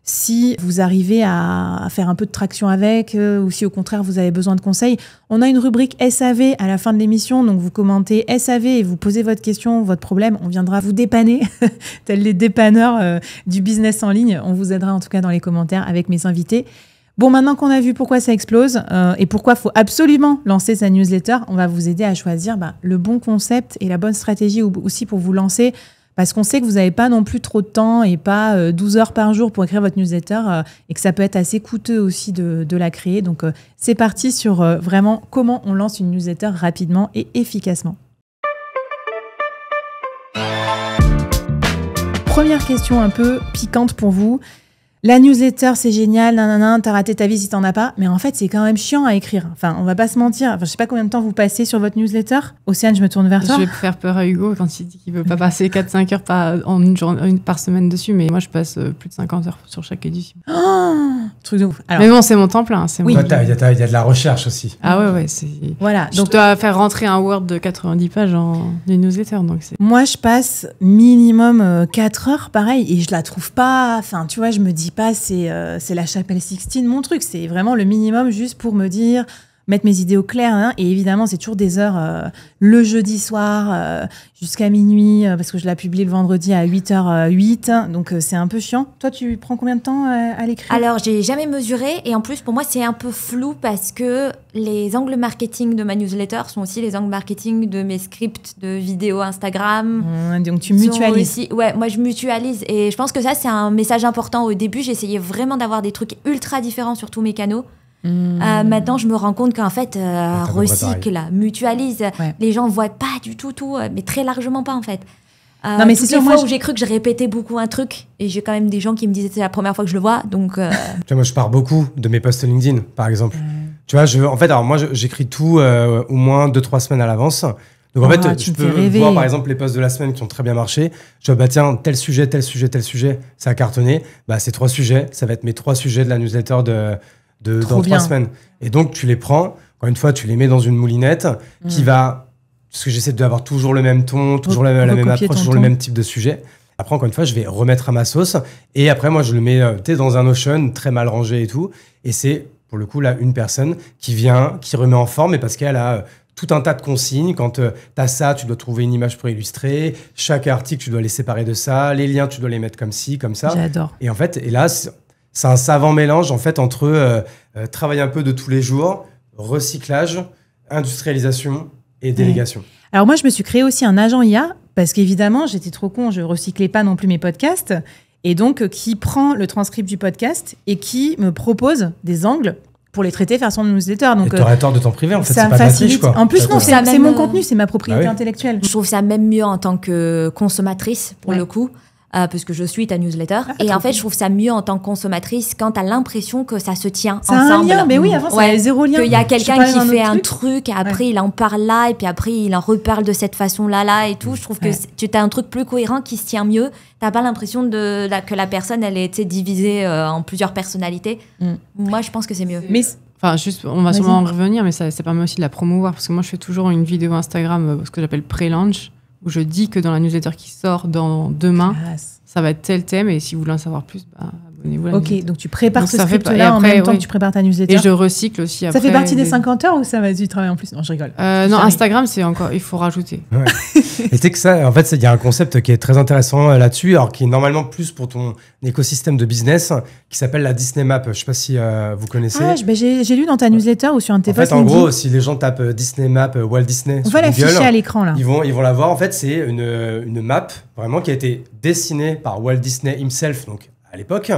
Si vous arrivez à faire un peu de traction avec, ou si au contraire vous avez besoin de conseils. On a une rubrique SAV à la fin de l'émission, donc vous commentez SAV et vous posez votre question, votre problème, on viendra vous dépanner, tels les dépanneurs du business en ligne. On vous aidera en tout cas dans les commentaires avec mes invités. Bon, maintenant qu'on a vu pourquoi ça explose et pourquoi il faut absolument lancer sa newsletter, on va vous aider à choisir le bon concept et la bonne stratégie aussi pour vous lancer. Parce qu'on sait que vous n'avez pas non plus trop de temps et pas 12 heures par jour pour écrire votre newsletter et que ça peut être assez coûteux aussi de la créer. Donc, c'est parti sur vraiment comment on lance une newsletter rapidement et efficacement. Première question un peu piquante pour vous. La newsletter, c'est génial, t'as raté ta vie si t'en as pas. Mais en fait, c'est quand même chiant à écrire. Enfin, on va pas se mentir. Enfin, je sais pas combien de temps vous passez sur votre newsletter. Océane, je me tourne vers toi. Je vais faire peur à Hugo quand il dit qu'il veut pas passer 4-5 heures par semaine dessus. Mais moi, je passe plus de 50 heures sur chaque édition. Truc de ouf. Alors, mais bon, c'est mon temps plein. Oui, il y a de la recherche aussi. Ah ouais. Voilà. Donc, je dois faire rentrer un Word de 90 pages en newsletter. Donc moi, je passe minimum 4 heures, pareil. Et je la trouve pas... Enfin, tu vois, je me dis pas c'est la chapelle Sixtine mon truc, c'est vraiment le minimum juste pour me dire, mettre mes idées au clair, hein. Et évidemment c'est toujours des heures le jeudi soir jusqu'à minuit parce que je la publie le vendredi à 8h08, donc c'est un peu chiant. Toi, tu prends combien de temps à l'écrire? Alors, j'ai jamais mesuré et en plus pour moi c'est un peu flou parce que les angles marketing de ma newsletter sont aussi les angles marketing de mes scripts de vidéos Instagram. Donc tu mutualises. Aussi, ouais, moi je mutualise et je pense que ça c'est un message important. Au début, j'essayais vraiment d'avoir des trucs ultra différents sur tous mes canaux. Maintenant, je me rends compte qu'en fait, recycle, mutualise. Ouais. Les gens voient pas du tout, mais très largement pas en fait. Non, mais c'est toutes les fois où j'ai cru que je répétais beaucoup un truc, et j'ai quand même des gens qui me disaient c'est la première fois que je le vois, donc. Tu vois, moi, je pars beaucoup de mes posts LinkedIn, par exemple. Tu vois, j'écris tout au moins 2-3 semaines à l'avance. Donc en fait, tu peux voir par exemple les posts de la semaine qui ont très bien marché. Je vois, tiens, tel sujet, ça a cartonné. Ces 3 sujets, ça va être mes 3 sujets de la newsletter dans 3 semaines. Et donc, tu les prends, encore une fois, tu les mets dans une moulinette qui va... Parce que j'essaie d'avoir toujours le même ton, toujours la même approche, toujours le même type de sujet. Après, encore une fois, je vais remettre à ma sauce. Et après, moi, je le mets dans un Notion très mal rangé et tout. Et c'est, pour le coup, là, une personne qui vient, qui remet en forme, et parce qu'elle a tout un tas de consignes. Quand tu as ça, tu dois trouver une image pour illustrer. Chaque article, tu dois les séparer de ça. Les liens, tu dois les mettre comme ci, comme ça. J'adore. Et en fait, et là, c'est un savant mélange en fait entre travail un peu de tous les jours, recyclage, industrialisation et délégation. Alors moi, je me suis créé aussi un agent IA parce qu'évidemment, j'étais trop con, je recyclais pas non plus mes podcasts. Et donc, qui prend le transcript du podcast et qui me propose des angles pour les traiter façon newsletter. Donc, tu aurais tort de t'en priver, en fait, ça c'est pas de la triche, quoi. En plus, non, c'est mon contenu, c'est ma propriété intellectuelle. Je trouve ça même mieux en tant que consommatrice, pour le coup. Parce que je suis ta newsletter. Et en fait, je trouve ça mieux en tant que consommatrice quand t'as l'impression que ça se tient ensemble. Ça a un lien, mais oui, avant, ça avait zéro lien. Qu'il y a quelqu'un qui fait un truc, et après, il en parle là, et puis après, il en reparle de cette façon-là, et tout. Je trouve que tu as un truc plus cohérent qui se tient mieux. T'as pas l'impression que la personne, elle est divisée en plusieurs personnalités. Moi, je pense que c'est mieux. Mais... Enfin, juste, on va sûrement en revenir, mais ça permet aussi de la promouvoir. Parce que moi, je fais toujours une vidéo Instagram, ce que j'appelle pré-launch, où je dis que dans la newsletter qui sort dans demain, ça va être tel thème, et si vous voulez en savoir plus, abonnez-vous à la Ok, newsletter. donc tu prépares Donc ce ça fait pas- et script-là en après, même temps oui. que tu prépares ta newsletter. Et je recycle aussi après. Ça fait partie des les- 50 heures ou ça va du travail en plus? Non, je rigole. Non, Sorry. Instagram, c'est encore, il faut rajouter. Et c'est que ça, en fait, il y a un concept qui est très intéressant là-dessus, alors qui est normalement plus pour ton écosystème de business, qui s'appelle la Disney Map. Je sais pas si vous connaissez. Ah, j'ai lu dans ta newsletter ou sur un de tes En fait, posts en LinkedIn. gros, si les gens tapent Disney Map, Walt Disney On sur va Google, l'afficher à l'écran là. ils vont la voir. En fait, c'est une map vraiment qui a été dessinée par Walt Disney himself, donc à l'époque.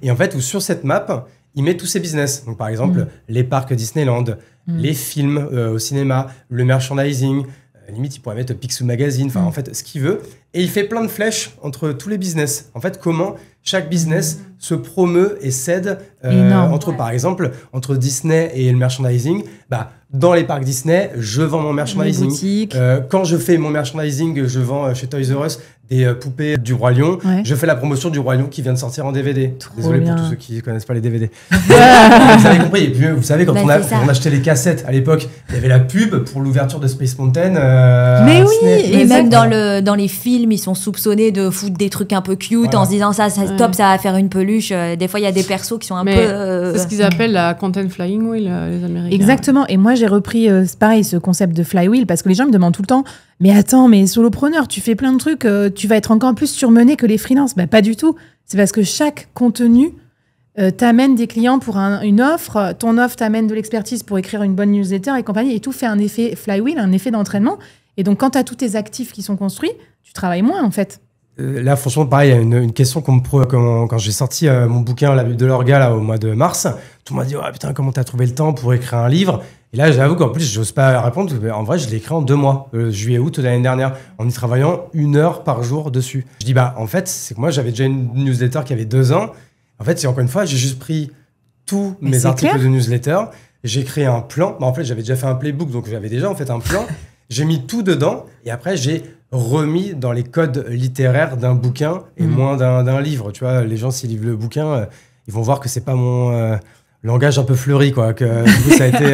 Et en fait, où sur cette map, il met tous ses business. Donc, par exemple, les parcs Disneyland, les films au cinéma, le merchandising. Limite, il pourrait mettre Picsou Magazine, enfin, en fait, ce qu'il veut. Et il fait plein de flèches entre tous les business. En fait, comment chaque business se promeut et cède entre, par exemple, entre Disney et le merchandising. Bah, dans les parcs Disney, je vends mon Les merchandising. boutiques. Quand je fais mon merchandising, je vends chez Toys R Us des poupées du Roi Lion. Ouais. Je fais la promotion du Roi Lion qui vient de sortir en DVD. Désolé bien. pour tous ceux qui ne connaissent pas les DVD. Vous avez compris. Et puis, vous savez, quand Bah, on c'est ça. achetait les cassettes à l'époque, il y avait la pub pour l'ouverture de Space Mountain. Mais à oui, Disney. Et même Exactement. dans les films, ils sont soupçonnés de foutre des trucs un peu cute Voilà. en se disant ça c'est Ouais. top, ça va faire une peluche. Des fois, il y a des persos qui sont un Mais peu. C'est ce qu'ils appellent la content flying wheel, les Américains. Exactement. Et moi, j'ai repris, c'est pareil, ce concept de flywheel parce que les gens me demandent tout le temps, mais attends, mais solopreneur, tu fais plein de trucs, tu vas être encore plus surmené que les freelances. Bah, pas du tout. C'est parce que chaque contenu t'amène des clients pour une offre, ton offre t'amène de l'expertise pour écrire une bonne newsletter et compagnie, et tout fait un effet flywheel, un effet d'entraînement. Et donc, quand tu as tous tes actifs qui sont construits, tu travailles moins, en fait. Là, franchement, pareil, il y a une question quand j'ai sorti mon bouquin, La Bible de l'orga, là, au mois de mars. Tout le monde m'a dit, oh, putain, comment t'as trouvé le temps pour écrire un livre? Et là, j'avoue qu'en plus, j'ose pas répondre. En vrai, je l'ai écrit en 2 mois, juillet-août de l'année dernière, en y travaillant 1 heure par jour dessus. Je dis, bah, en fait, c'est que moi, j'avais déjà une newsletter qui avait 2 ans. En fait, c'est encore une fois, j'ai juste pris tous Mais mes c'est articles clair. de newsletter, j'ai créé un plan. Bah, en fait, j'avais déjà fait un playbook, donc j'avais déjà en fait un plan. J'ai mis tout dedans, et après, j'ai remis dans les codes littéraires d'un bouquin et moins d'un livre. Tu vois, les gens, s'ils lisent le bouquin, ils vont voir que c'est pas mon langage un peu fleuri, quoi. Que du coup, ça a été,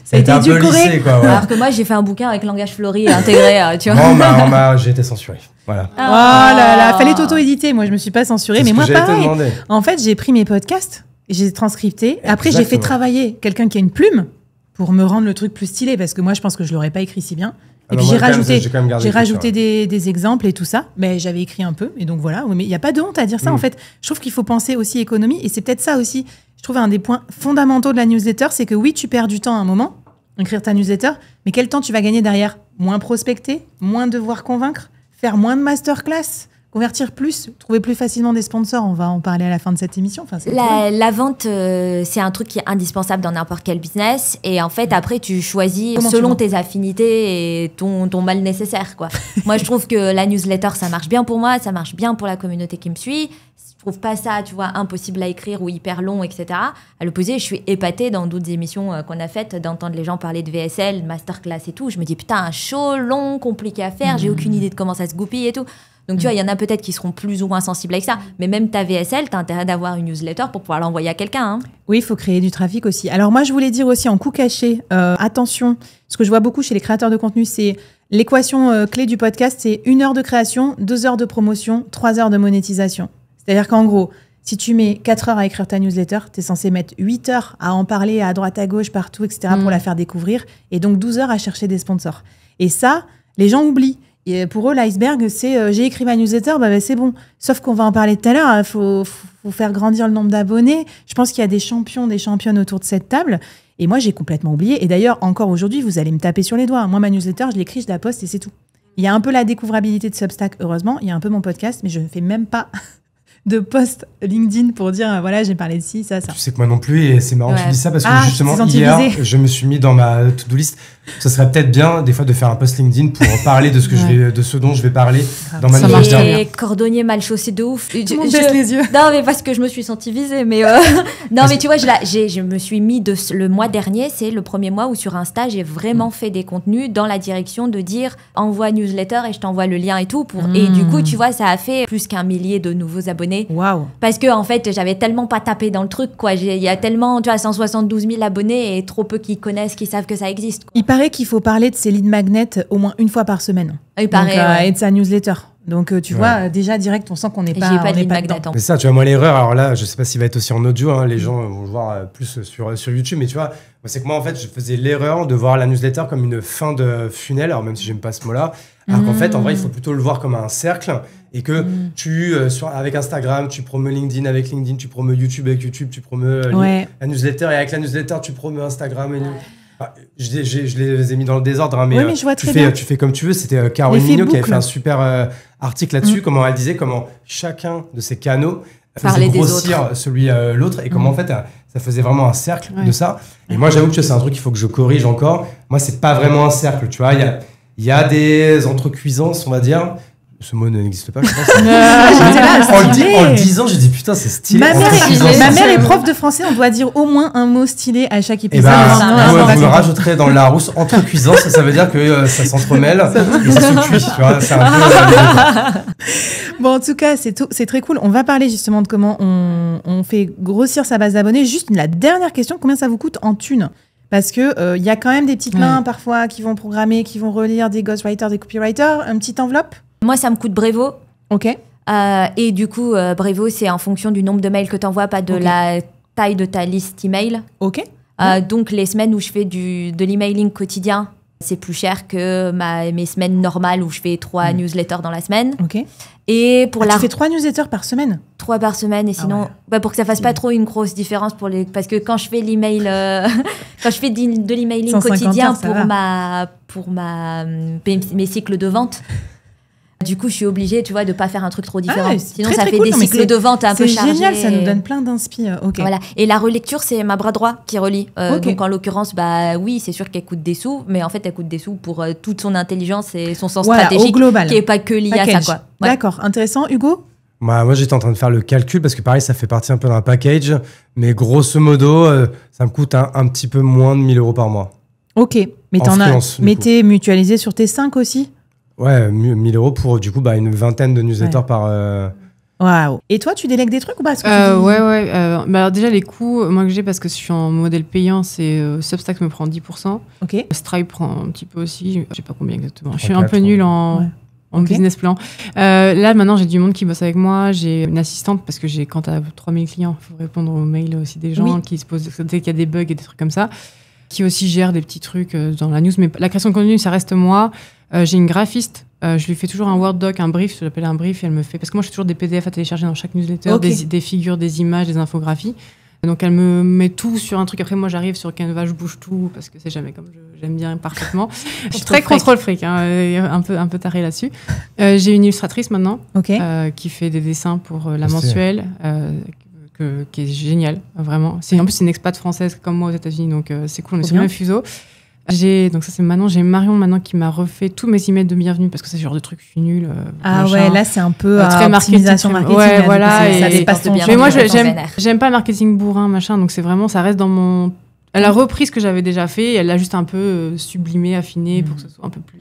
Ça a été un peu édulcoré. lissé, quoi. Ouais. Alors que moi, j'ai fait un bouquin avec langage fleuri intégré, tu vois. Moi, j'ai été censuré. Voilà. Oh là là, fallait t'auto-éditer. Moi, je me suis pas censurée, C'est mais ce moi, que j'allais te pareil. demander. En fait, j'ai pris mes podcasts, j'ai transcripté. Après, j'ai fait Exactement. travailler quelqu'un qui a une plume pour me rendre le truc plus stylé, parce que moi, je pense que je l'aurais pas écrit si bien. Ah Et non, puis moi, j'ai rajouté, quand même gardé l'écriture, ouais. des exemples et tout ça, mais j'avais écrit un peu, et donc voilà. Mais il n'y a pas de honte à dire ça. En fait, je trouve qu'il faut penser aussi économie, et c'est peut-être ça aussi. Je trouve un des points fondamentaux de la newsletter, c'est que oui, tu perds du temps à un moment, écrire ta newsletter, mais quel temps tu vas gagner derrière? Moins prospecter, moins devoir convaincre, faire moins de masterclass, convertir plus, trouver plus facilement des sponsors. On va en parler à la fin de cette émission. Enfin, c'est vrai. La vente, c'est un truc qui est indispensable dans n'importe quel business. Et en fait, après, tu choisis Comment tu selon vends tes affinités et ton mal nécessaire, quoi. Moi, je trouve que la newsletter, ça marche bien pour moi, ça marche bien pour la communauté qui me suit. Je trouve pas ça, tu vois, impossible à écrire ou hyper long, etc. À l'opposé, je suis épatée dans d'autres émissions qu'on a faites d'entendre les gens parler de VSL, de masterclass et tout. Je me dis, putain, chaud, long, compliqué à faire, j'ai aucune idée de comment ça se goupille et tout. Donc, tu vois, il y en a peut-être qui seront plus ou moins sensibles avec ça. Mais même ta VSL, tu as intérêt d'avoir une newsletter pour pouvoir l'envoyer à quelqu'un. Hein. Oui, il faut créer du trafic aussi. Alors moi, je voulais dire aussi en coup caché, attention, ce que je vois beaucoup chez les créateurs de contenu, c'est l'équation clé du podcast, c'est 1 heure de création, 2 heures de promotion, 3 heures de monétisation. C'est-à-dire qu'en gros, si tu mets 4 heures à écrire ta newsletter, tu es censé mettre 8 heures à en parler à droite, à gauche, partout, etc., pour la faire découvrir, et donc 12 heures à chercher des sponsors. Et ça, les gens oublient. Et pour eux, l'iceberg, c'est j'ai écrit ma newsletter, c'est bon. Sauf qu'on va en parler tout à l'heure, il faut faire grandir le nombre d'abonnés. Je pense qu'il y a des champions, des championnes autour de cette table. Et moi, j'ai complètement oublié. Et d'ailleurs, encore aujourd'hui, vous allez me taper sur les doigts. Moi, ma newsletter, je l'écris, je la poste et c'est tout. Il y a un peu la découvrabilité de Substack, heureusement. Il y a un peu mon podcast, mais je ne fais même pas de post LinkedIn pour dire, voilà, j'ai parlé de ci, ça. Tu sais que moi non plus, et c'est marrant que tu dis ça parce que justement, je t'ai hier, sensibilisée. je me suis mis dans ma to-do list. Ce serait peut-être bien, des fois, de faire un post LinkedIn pour parler de de ce dont je vais parler dans ma Ça marche newsletter. Et cordonnier mal chaussé de ouf. Tout le monde baisse les yeux. Non, mais parce que je me suis sentie visée. Mais non, mais tu vois, je me suis mis le mois dernier, c'est le premier mois où sur Insta, j'ai vraiment fait des contenus dans la direction de dire envoie newsletter et je t'envoie le lien et tout. Et du coup, tu vois, ça a fait plus qu'1 millier de nouveaux abonnés. Waouh. Parce que, en fait, j'avais tellement pas tapé dans le truc, quoi. Il y a tellement, tu vois, 172 000 abonnés et trop peu qui connaissent, qui savent que ça existe, quoi. Il paraît qu'il faut parler de ses lead magnets au moins 1 fois par semaine. Il paraît. Donc, et de sa newsletter. Donc, tu vois, déjà, direct, on sent qu'on n'est pas. J'ai pas on de n'est lead pas mag dedans. d'attente. Mais ça, tu vois, moi, l'erreur, alors là, je sais pas s'il va être aussi en audio, hein, les gens vont le voir plus sur YouTube, mais tu vois, c'est que moi, en fait, je faisais l'erreur de voir la newsletter comme une fin de funnel, alors même si j'aime pas ce mot-là, alors qu'en fait, en vrai, il faut plutôt le voir comme un cercle, et que avec Instagram, tu promeux LinkedIn, avec LinkedIn, tu promeux YouTube, avec YouTube, tu promeux la newsletter, et avec la newsletter, tu promeux Instagram. Je les ai mis dans le désordre, hein, mais je vois très bien. Tu fais comme tu veux. C'était Caroline Mignot qui avait fait un super article là-dessus, comment elle disait comment chacun de ces canaux faisait grossir celui l'autre, et comment en fait ça faisait vraiment un cercle de ça. Et moi, j'avoue que c'est un truc qu'il faut que je corrige encore. Moi, c'est pas vraiment un cercle, tu vois. Il y a des entrecuisances, on va dire. Ce mot n'existe pas, je pense. En le disant, j'ai dit putain, c'est stylé. Ma mère est prof de français, on doit dire au moins un mot stylé à chaque épisode. Vous me rajouterez dans le Larousse entrecuisance, ça veut dire que ça s'entremêle et ça se cuit, tu vois. C'est un peu. Bon, en tout cas, c'est très cool. On va parler justement de comment on fait grossir sa base d'abonnés. Juste la dernière question, combien ça vous coûte en thunes ? Parce que y a quand même des petites mains parfois qui vont programmer, qui vont relire des ghostwriters, des copywriters, une petite enveloppe. Moi, ça me coûte Brevo. Ok. Et du coup, Brevo, c'est en fonction du nombre de mails que tu envoies, pas de la taille de ta liste email. Ok. Donc, les semaines où je fais de l'emailing quotidien, c'est plus cher que mes semaines normales où je fais 3 newsletters dans la semaine. Ok. Et pour tu fais 3 newsletters par semaine ? 3 par semaine, et sinon, pour que ça fasse pas trop une grosse différence parce que quand je fais l'email, quand je fais de l'emailing quotidien pour mes cycles de vente. Du coup, je suis obligée, tu vois, de pas faire un truc trop différent. Sinon, ça fait des cycles de vente un peu chargés. C'est génial, ça nous donne plein d'inspi. Okay. Voilà. Et la relecture, c'est ma bras droit qui relit. Donc, en l'occurrence, oui, c'est sûr qu'elle coûte des sous, mais en fait, elle coûte des sous pour toute son intelligence et son sens stratégique, qui est pas que lié à ça, quoi. Ouais. D'accord, intéressant. Hugo ? Moi, j'étais en train de faire le calcul parce que pareil, ça fait partie un peu d'un package, mais grosso modo, ça me coûte un petit peu moins de 1 000 € par mois. Ok, mais t'es mutualisé sur tes 5 aussi ? Ouais, 1 000 € pour du coup une vingtaine de newsletters par. Waouh. Et toi, tu délègues des trucs ou pas ? Ouais. Alors déjà, les coûts, moi que j'ai parce que je suis en modèle payant, c'est Substack me prend 10%. Ok. Stripe prend un petit peu aussi. Je sais pas combien exactement. Je suis un peu nulle en business plan. Là, maintenant, j'ai du monde qui bosse avec moi. J'ai une assistante parce que quand tu as 3000 clients, il faut répondre aux mails aussi des gens qui se posent dès qu'il y a des bugs et des trucs comme ça, qui aussi gère des petits trucs dans la news. Mais la création de contenu, ça reste moi. J'ai une graphiste, je lui fais toujours un Word doc, un brief, je l'appelle un brief, et elle me fait... Parce que moi, je fais toujours des PDF à télécharger dans chaque newsletter, des figures, des images, des infographies. Donc, elle me met tout sur un truc. Après, moi, j'arrive sur Canva, je bouge tout, parce que c'est jamais comme j'aime bien parfaitement. Je suis très contrôle fric, un peu tarée là-dessus. J'ai une illustratrice maintenant, qui fait des dessins pour la mensuelle, qui est géniale, vraiment. En plus, c'est une expat française comme moi aux États-Unis, donc c'est cool, on est sur le même fuseau. Donc ça c'est Manon, j'ai Marion maintenant qui m'a refait tous mes emails de bienvenue parce que c'est ce genre de truc, je suis nulle. Là c'est un peu très optimisation marketing. Ouais, voilà. Ça dépasse ton bien. Mais moi j'aime pas le marketing bourrin, machin, donc c'est vraiment, ça reste dans mon... Elle a repris ce que j'avais déjà fait, et elle l'a juste un peu sublimé, affiné pour que ce soit un peu plus...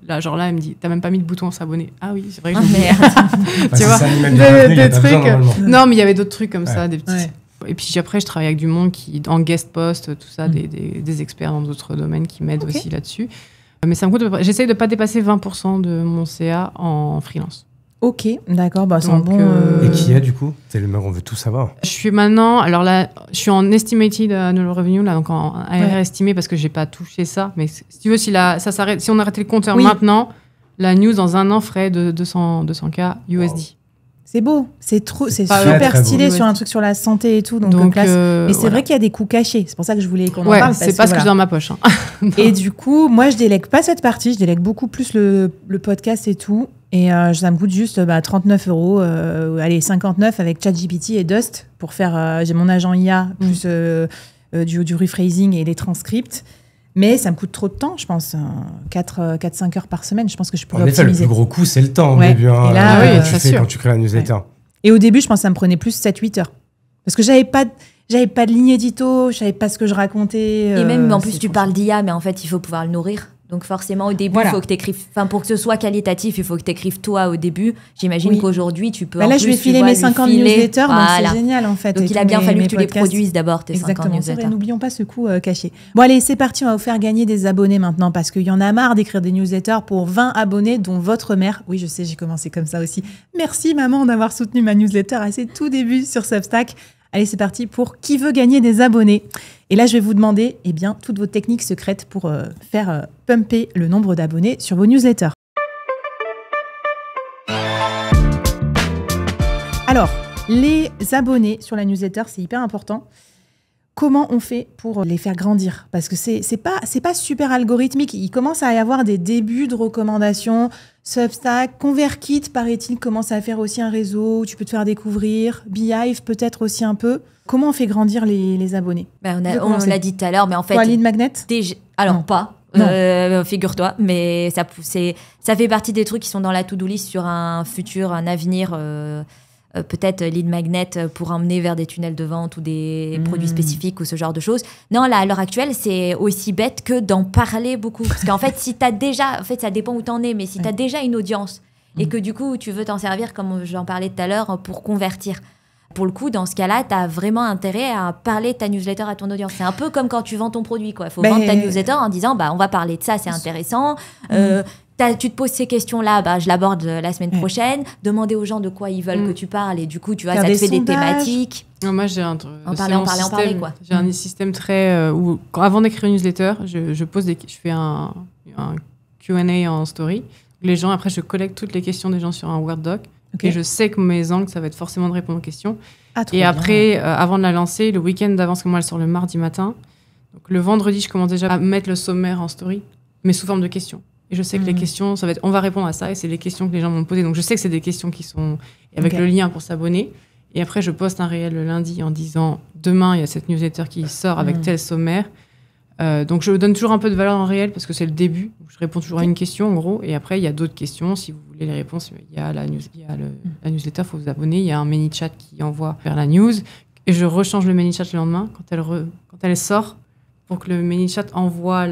Là, elle me dit, t'as même pas mis de bouton s'abonner. Ah oui, c'est vrai que j'ai oublié. Tu vois, des trucs. Non, mais il y avait d'autres trucs comme ça, des petits... Ouais. Et puis après, je travaille avec du monde qui, en guest post, tout ça, des experts dans d'autres domaines qui m'aident aussi là-dessus. Mais ça me coûte, j'essaye de ne pas dépasser 20% de mon CA en freelance. Ok, d'accord, c'est un bon... Et qui est du coup ? C'est le mec, on veut tout savoir. Je suis maintenant, alors là, je suis en estimated annual revenue, là, donc en ARR estimé, parce que je n'ai pas touché ça. Mais si tu veux, si on arrêtait le compteur maintenant, la news dans un an ferait de 200K USD. Wow. C'est beau, c'est super stylé sur un truc sur la santé et tout. Donc mais c'est vrai qu'il y a des coûts cachés. C'est pour ça que je voulais qu'on en parle. C'est pas ce que j'ai dans ma poche. Et du coup, moi, je délègue pas cette partie. Je délègue beaucoup plus le podcast et tout. Et ça me coûte juste 39 €, allez 59 avec ChatGPT et Dust pour faire. J'ai mon agent IA plus du rephrasing et les transcripts. Mais ça me coûte trop de temps, je pense. 4-5 heures par semaine, je pense que je pourrais optimiser. En effet, le plus gros coût, c'est le temps au début. Et là, quand tu crées la newsletter. Et au début, je pense que ça me prenait plus 7-8 heures. Parce que j'avais pas de ligne édito, je savais pas ce que je racontais. Et même, en plus, tu parles d'IA, mais en fait, il faut pouvoir le nourrir. Donc forcément, au début, il faut que tu écrives... Enfin, pour que ce soit qualitatif, il faut que tu écrives toi au début. J'imagine qu'aujourd'hui, tu peux là, je vais filer mes 50 newsletters, donc c'est génial en fait. Donc il a bien fallu que tu les produises d'abord, tes 50 newsletters. N'oublions pas ce coût caché. Bon allez, c'est parti, on va vous faire gagner des abonnés maintenant, parce qu'il y en a marre d'écrire des newsletters pour 20 abonnés, dont votre mère. Oui, je sais, j'ai commencé comme ça aussi. Merci maman d'avoir soutenu ma newsletter à ses tout débuts sur Substack. Allez, c'est parti pour qui veut gagner des abonnés. Et là, je vais vous demander toutes vos techniques secrètes pour faire pumper le nombre d'abonnés sur vos newsletters. Alors, les abonnés sur la newsletter, c'est hyper important. Comment on fait pour les faire grandir? Parce que c'est pas super algorithmique. Il commence à y avoir des débuts de recommandations. Substack, ConvertKit, paraît-il, commence à faire aussi un réseau où tu peux te faire découvrir. Beehive, peut-être aussi un peu. Comment on fait grandir les abonnés? On l'a dit tout à l'heure, mais en fait... Toi, Lead Magnet? Alors, pas. Figure-toi, mais ça fait partie des trucs qui sont dans la to-do list sur un avenir... peut-être Lead Magnet pour emmener vers des tunnels de vente ou des produits spécifiques ou ce genre de choses. Non, là, à l'heure actuelle, c'est aussi bête que d'en parler beaucoup. Parce qu'en fait, si tu as déjà... En fait, ça dépend où tu en es, mais si tu as déjà une audience et que du coup, tu veux t'en servir, comme j'en parlais tout à l'heure, pour convertir. Pour le coup, dans ce cas-là, tu as vraiment intérêt à parler de ta newsletter à ton audience. C'est un peu comme quand tu vends ton produit, quoi. Il faut vendre ta newsletter en disant, on va parler de ça, c'est intéressant. Tu te poses ces questions-là, je l'aborde la semaine prochaine. Demander aux gens de quoi ils veulent que tu parles. Et du coup, tu vois, ça te fait des thématiques. Non, moi, j'ai un parler, quoi. J'ai un système très... où, avant d'écrire une newsletter, je fais un Q&A en story. Les gens, après, je collecte toutes les questions des gens sur un Word doc. Okay. Et je sais que mes angles, ça va être forcément de répondre aux questions. Et après, avant de la lancer, le week-end d'avance, comme moi, elle sort le mardi matin. Donc, le vendredi, je commence déjà à mettre le sommaire en story, mais sous forme de questions. Et je sais que les questions, ça va être, on va répondre à ça, et c'est les questions que les gens vont me poser. Donc, je sais que c'est des questions qui sont avec le lien pour s'abonner. Et après, je poste un réel le lundi en disant, demain, il y a cette newsletter qui sort avec tel sommaire. Donc, je donne toujours un peu de valeur en réel parce que c'est le début. Je réponds toujours à une question, en gros. Et après, il y a d'autres questions. Si vous voulez les réponses, il y a la newsletter, il faut vous abonner. Il y a un ManyChat qui envoie vers la news. Et je rechange le ManyChat le lendemain quand elle sort pour que le ManyChat envoie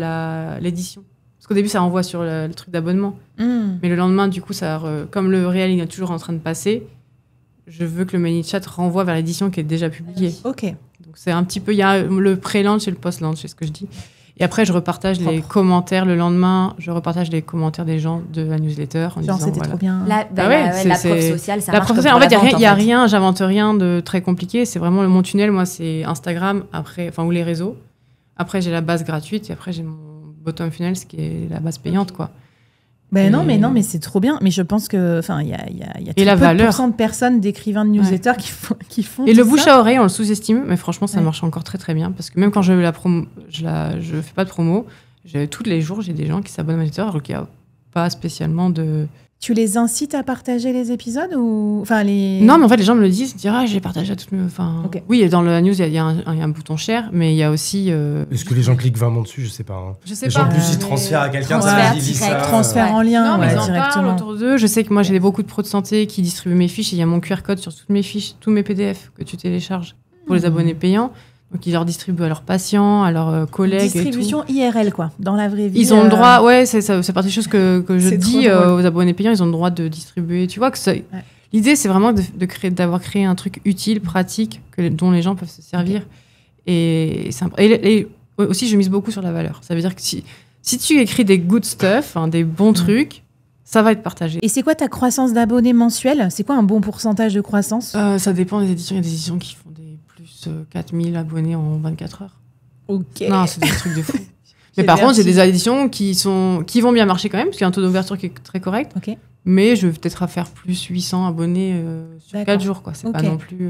l'édition. Parce qu'au début, ça envoie sur le truc d'abonnement. Mais le lendemain, du coup, comme le réel il est toujours en train de passer, je veux que le ManyChat renvoie vers l'édition qui est déjà publiée. Ok. Donc, c'est un petit peu... Il y a le pré-launch et le post-launch, c'est ce que je dis. Et après, je repartage les commentaires. Le lendemain, je repartage les commentaires des gens de la newsletter. En disant, c'était trop bien. La preuve sociale, ça marche. En fait, il n'y a rien, j'invente rien de très compliqué. C'est vraiment mon tunnel. Moi, c'est Instagram, ou les réseaux. Après, j'ai la base gratuite. Et après, j'ai mon bottom funnel, ce qui est la base payante, quoi. Non, mais c'est trop bien. Mais je pense que, il y a très peu de personnes d'écrivains de newsletters qui font. Et le bouche à oreille, on le sous-estime, mais franchement, ça marche encore très très bien parce que même quand je fais pas de promo, tous les jours, j'ai des gens qui s'abonnent à ma newsletter, donc il y a pas spécialement de. Tu les incites à partager les épisodes ou Non, mais en fait, les gens me le disent, ils disent j'ai partagé à toutes mes. Oui, dans la news, il y a un bouton share, mais il y a aussi. Est-ce que les gens cliquent vraiment dessus? Je sais pas. Hein. Je sais les pas. gens, en plus, ils transfèrent à quelqu'un, transfert en lien. Non, mais ils en parlent autour d'eux. Je sais que moi, j'ai beaucoup de pros de santé qui distribuent mes fiches et il y a mon QR code sur toutes mes fiches, tous mes PDF que tu télécharges pour les abonnés payants. Donc, ils leur distribuent à leurs patients, à leurs collègues. Distribution IRL, quoi, dans la vraie vie. Ils ont le droit, c'est partie des choses que je dis aux abonnés payants, ils ont le droit de distribuer. Tu vois, l'idée, c'est vraiment d'avoir créé un truc utile, pratique, dont les gens peuvent se servir. Et aussi, je mise beaucoup sur la valeur. Ça veut dire que si tu écris des good stuff, des bons trucs, ça va être partagé. Et c'est quoi ta croissance d'abonnés mensuelle? C'est quoi un bon pourcentage de croissance? Ça dépend des éditions. Il y a des éditions qui font des plus 4000 abonnés en 24 heures. Ok. Non, c'est des trucs de fou. Mais par contre, j'ai des éditions qui vont bien marcher quand même, parce qu'il y a un taux d'ouverture qui est très correct. Ok. Mais je vais peut-être faire plus 800 abonnés sur 4 jours, quoi. C'est pas non plus...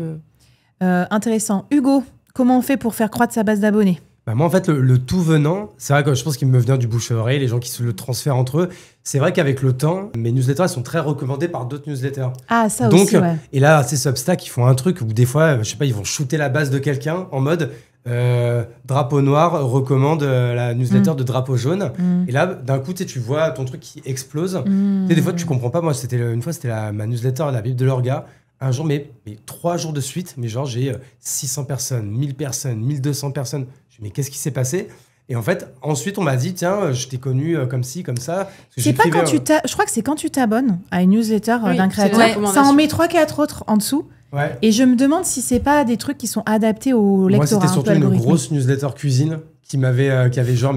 Intéressant. Hugo, comment on fait pour faire croître sa base d'abonnés? Moi, en fait, le tout venant, c'est vrai que je pense qu'il me vient du bouche à oreille, les gens qui se le transfèrent entre eux. C'est vrai qu'avec le temps, mes newsletters elles sont très recommandées par d'autres newsletters. Ah, ça aussi, ouais. Et là, ces Substack, ils font un truc où des fois, je sais pas, ils vont shooter la base de quelqu'un en mode drapeau noir recommande la newsletter de drapeau jaune. Et là, d'un coup, tu vois ton truc qui explose. Des fois, tu comprends pas. Moi, une fois, c'était ma newsletter, la Bible de l'orga. Un jour, mais 3 jours de suite, j'ai 600 personnes, 1000 personnes, 1200 personnes. Mais qu'est-ce qui s'est passé? Et en fait, ensuite, on m'a dit, tiens, je t'ai connu comme ci, comme ça. C'est pas quand je crois que c'est quand tu t'abonnes à une newsletter d'un créateur, ça en met 3-4 autres en dessous. Ouais. Et je me demande si c'est pas des trucs qui sont adaptés au lectorat. Moi, c'était surtout une grosse newsletter cuisine qui avait genre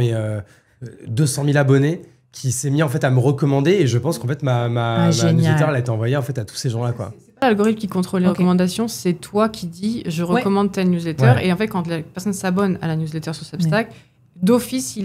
200 000 abonnés, qui s'est mis en fait à me recommander. Et je pense qu'en fait, ma newsletter, elle a été envoyée en fait à tous ces gens-là, quoi. C'est pas l'algorithme qui contrôle les recommandations, c'est toi qui dis je recommande ta newsletter. Ouais. Et en fait, quand la personne s'abonne à la newsletter sur Substack, d'office,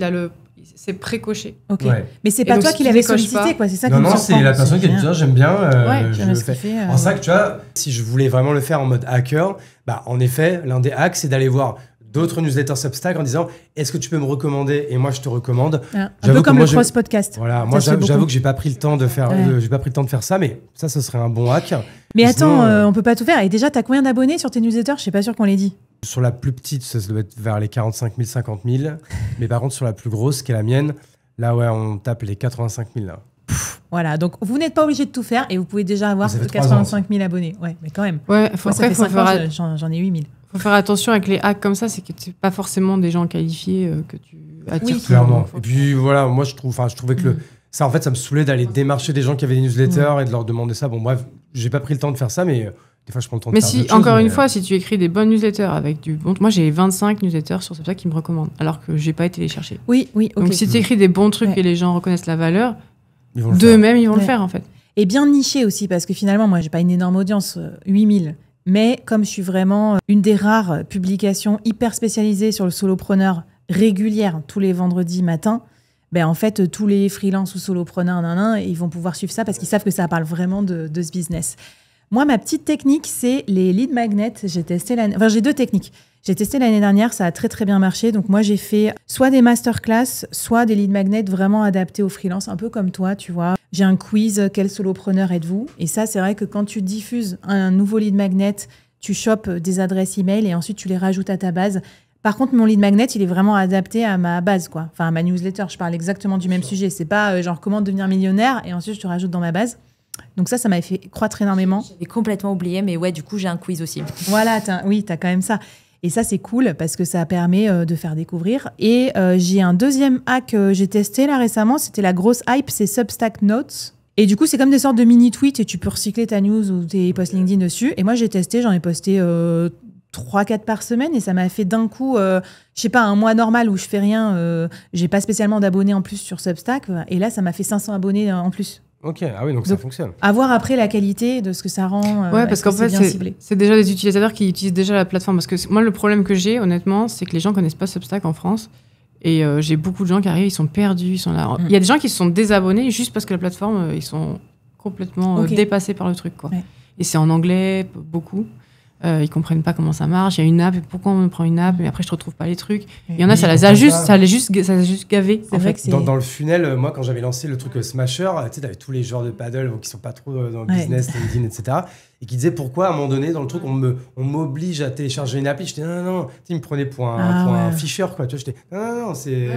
c'est précoché. Ok. Ouais. Mais c'est pas toi qui l'avais sollicité, quoi. C'est ça. Non, c'est la personne qui a dit j'aime bien. Je le fais. En ça que tu vois, si je voulais vraiment le faire en mode hacker, bah en effet, l'un des hacks, c'est d'aller voir d'autres newsletters Substack en disant est-ce que tu peux me recommander et moi je te recommande. Un peu comme le cross podcast. Voilà, moi j'avoue que j'ai pas pris le temps de faire, ça, mais ça, ce serait un bon hack. Mais attends, on peut pas tout faire. Et déjà, t'as combien d'abonnés sur tes newsletters? Je suis pas sûr qu'on l'ait dit. Sur la plus petite, ça doit être vers les 45 000, 50 000. Mais par contre, sur la plus grosse, qui est la mienne, là, ouais, on tape les 85 000. Là. Voilà, donc vous n'êtes pas obligé de tout faire et vous pouvez déjà avoir 85 000 abonnés. Ouais, mais quand même. Ouais, j'en ai 8 000. Faut faire attention avec les hacks comme ça, c'est que c'est pas forcément des gens qualifiés que tu attires. Oui, clairement. Et puis voilà, moi je trouvais que ça en fait ça me saoulait d'aller démarcher des gens qui avaient des newsletters et de leur demander ça. Bon bref, j'ai pas pris le temps de faire ça, mais des fois je prends le temps de faire d'autres choses. Encore une fois, si tu écris des bonnes newsletters avec du bon, moi j'ai 25 newsletters sur Substack qui me recommandent, alors que j'ai pas été les chercher. Oui, okay. Donc si tu écris des bons trucs et les gens reconnaissent la valeur, d'eux-mêmes ils vont le faire en fait. Et bien niché aussi, parce que finalement moi j'ai pas une énorme audience, 8000. Mais comme je suis vraiment une des rares publications hyper spécialisées sur le solopreneur régulière tous les vendredis matin, ben en fait, tous les freelances ou solopreneurs, ils vont pouvoir suivre ça parce qu'ils savent que ça parle vraiment de ce business. Moi, ma petite technique, c'est les lead magnets. J'ai deux techniques. J'ai testé l'année dernière, ça a très très bien marché. Donc moi, j'ai fait soit des masterclass, soit des lead magnets vraiment adaptés aux freelances, un peu comme toi, tu vois. J'ai un quiz, quel solopreneur êtes-vous? Et ça, c'est vrai que quand tu diffuses un nouveau lead magnet, tu chopes des adresses email et ensuite tu les rajoutes à ta base. Par contre, mon lead magnet, il est vraiment adapté à ma base, quoi. Enfin, à ma newsletter. Je parle exactement du même sujet. C'est pas genre comment devenir millionnaire et ensuite je te rajoute dans ma base. Donc ça m'avait fait croître énormément. J'avais complètement oublié, mais ouais, du coup, j'ai un quiz aussi. Voilà, t'as quand même ça. Et ça, c'est cool parce que ça permet de faire découvrir. Et j'ai un deuxième hack que j'ai testé là récemment. C'était la grosse hype, c'est Substack Notes. Et du coup, c'est comme des sortes de mini-tweets et tu peux recycler ta news ou tes posts LinkedIn dessus. Et moi, j'ai testé, j'en ai posté 3-4 par semaine et ça m'a fait d'un coup, je sais pas, un mois normal où je fais rien, j'ai pas spécialement d'abonnés en plus sur Substack. Et là, ça m'a fait 500 abonnés en plus. Ok, ah oui, donc ça fonctionne. À voir après la qualité de ce que ça rend. Ouais, parce qu'en fait, c'est déjà des utilisateurs qui utilisent déjà la plateforme. Parce que moi, le problème que j'ai, honnêtement, c'est que les gens connaissent pas Substack en France. Et j'ai beaucoup de gens qui arrivent, ils sont perdus, ils sont là. Il y a des gens qui se sont désabonnés juste parce que la plateforme, ils sont complètement dépassés par le truc, quoi. Ouais. Et c'est en anglais, beaucoup. Ils comprennent pas comment ça marche. Il y a une app, pourquoi on me prend une app, mais après je retrouve pas les trucs. Il y en a, ça les a juste gavé. En fait, dans le funnel, moi quand j'avais lancé le truc Smasher, tu sais, t'avais tous les joueurs de paddle qui sont pas trop dans le business, LinkedIn, etc. Et qui disaient pourquoi à un moment donné dans le truc on m'oblige à télécharger une appli. J'étais non, ils me prenaient pour un ficheur, quoi. Tu vois, j'étais non, c'est.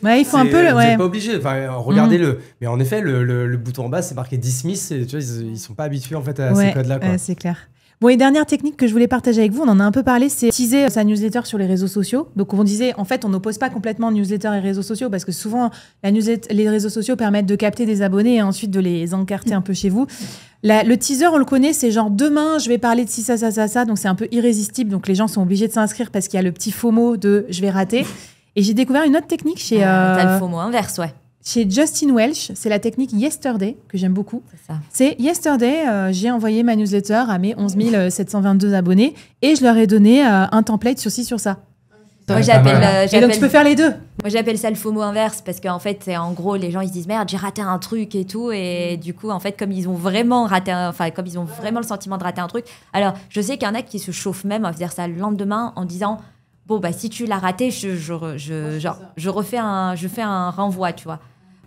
Il faut un peu le. Vous n'êtes pas obligé. Enfin, regardez-le. Mais en effet, le bouton en bas c'est marqué Dismiss. Et, tu vois, ils sont pas habitués en fait à ces codes-là, quoi. C'est clair. Bon, et dernière technique que je voulais partager avec vous, on en a un peu parlé, c'est teaser sa newsletter sur les réseaux sociaux. Donc, on disait, en fait, on n'oppose pas complètement newsletter et réseaux sociaux parce que souvent, les réseaux sociaux permettent de capter des abonnés et ensuite de les encarter un peu chez vous. Le teaser, on le connaît, c'est genre demain, je vais parler de ci, ça. Donc, c'est un peu irrésistible. Donc, les gens sont obligés de s'inscrire parce qu'il y a le petit FOMO de je vais rater. Et j'ai découvert une autre technique chez. T'as le FOMO inverse, ouais. Chez Justin Welch, c'est la technique Yesterday, que j'aime beaucoup. C'est Yesterday, j'ai envoyé ma newsletter à mes 11 722 abonnés et je leur ai donné un template sur ci, sur ça. Moi, et donc, tu peux faire les deux. Moi, j'appelle ça le FOMO inverse parce qu'en fait, c'est en gros, les gens, ils se disent merde, j'ai raté un truc et tout. Et du coup, en fait, comme ils ont vraiment le sentiment de rater un truc. Alors, je sais qu'il y en a qui se chauffent même à faire ça le lendemain en disant bon, bah, si tu l'as raté, je fais un renvoi, tu vois.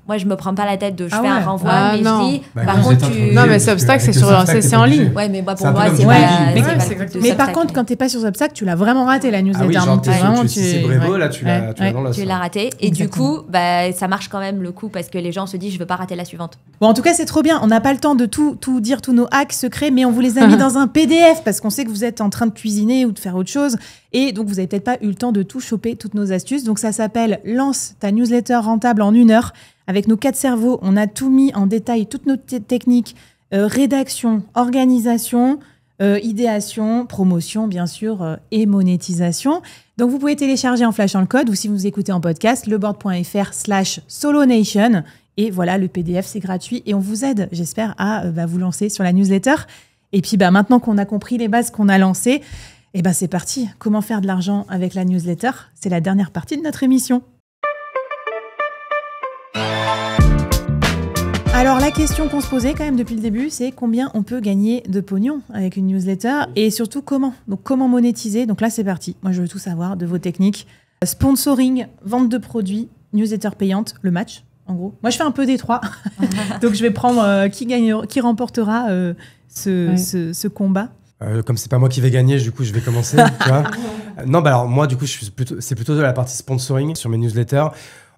Moi, je me prends pas la tête de je Ah fais un ouais. renvoi, Ah, mais non. je dis, Bah, par quand contre, vous êtes tu. Non, mais Substack, c'est en ligne. Ouais, mais moi, C'est pour un peu moi, comme c'est du pas, mailing. c'est Ouais, pas c'est le but exactement de Mais par Substack, contre, quand t'es pas sur Substack, tu l'as vraiment raté la newsletter. Ah oui, genre, Donc, vraiment, si c'est Brevo, là, tu l'as dans l'os. tu l'as raté. Et Exactement. du coup, bah, ça marche quand même le coup parce que les gens se disent, je veux pas rater la suivante. Bon, en tout cas, c'est trop bien. On n'a pas le temps de tout dire, tous nos hacks secrets, mais on vous les a mis dans un PDF parce qu'on sait que vous êtes en train de cuisiner ou de faire autre chose. Et donc, vous n'avez peut-être pas eu le temps de tout choper, toutes nos astuces. Donc, ça s'appelle « Lance ta newsletter rentable en 1 heure ». Avec nos 4 cerveaux, on a tout mis en détail, toutes nos techniques, rédaction, organisation, idéation, promotion, bien sûr, et monétisation. Donc, vous pouvez télécharger en flashant le code ou si vous écoutez en podcast, leboard.fr/solonation. Et voilà, le PDF, c'est gratuit et on vous aide, j'espère, à vous lancer sur la newsletter. Et puis, maintenant qu'on a compris les bases qu'on a lancées, c'est parti. Comment faire de l'argent avec la newsletter? C'est la dernière partie de notre émission. Alors, la question qu'on se posait quand même depuis le début, c'est combien on peut gagner de pognon avec une newsletter et surtout comment. Donc, comment monétiser? Donc là, c'est parti. Moi, je veux tout savoir de vos techniques. Sponsoring, vente de produits, newsletter payante, le match, en gros. Moi, je fais un peu des trois. Donc, je vais prendre qui remportera ce combat. Comme c'est pas moi qui vais gagner, du coup, je vais commencer. Tu vois non, alors moi, du coup, c'est plutôt de la partie sponsoring sur mes newsletters.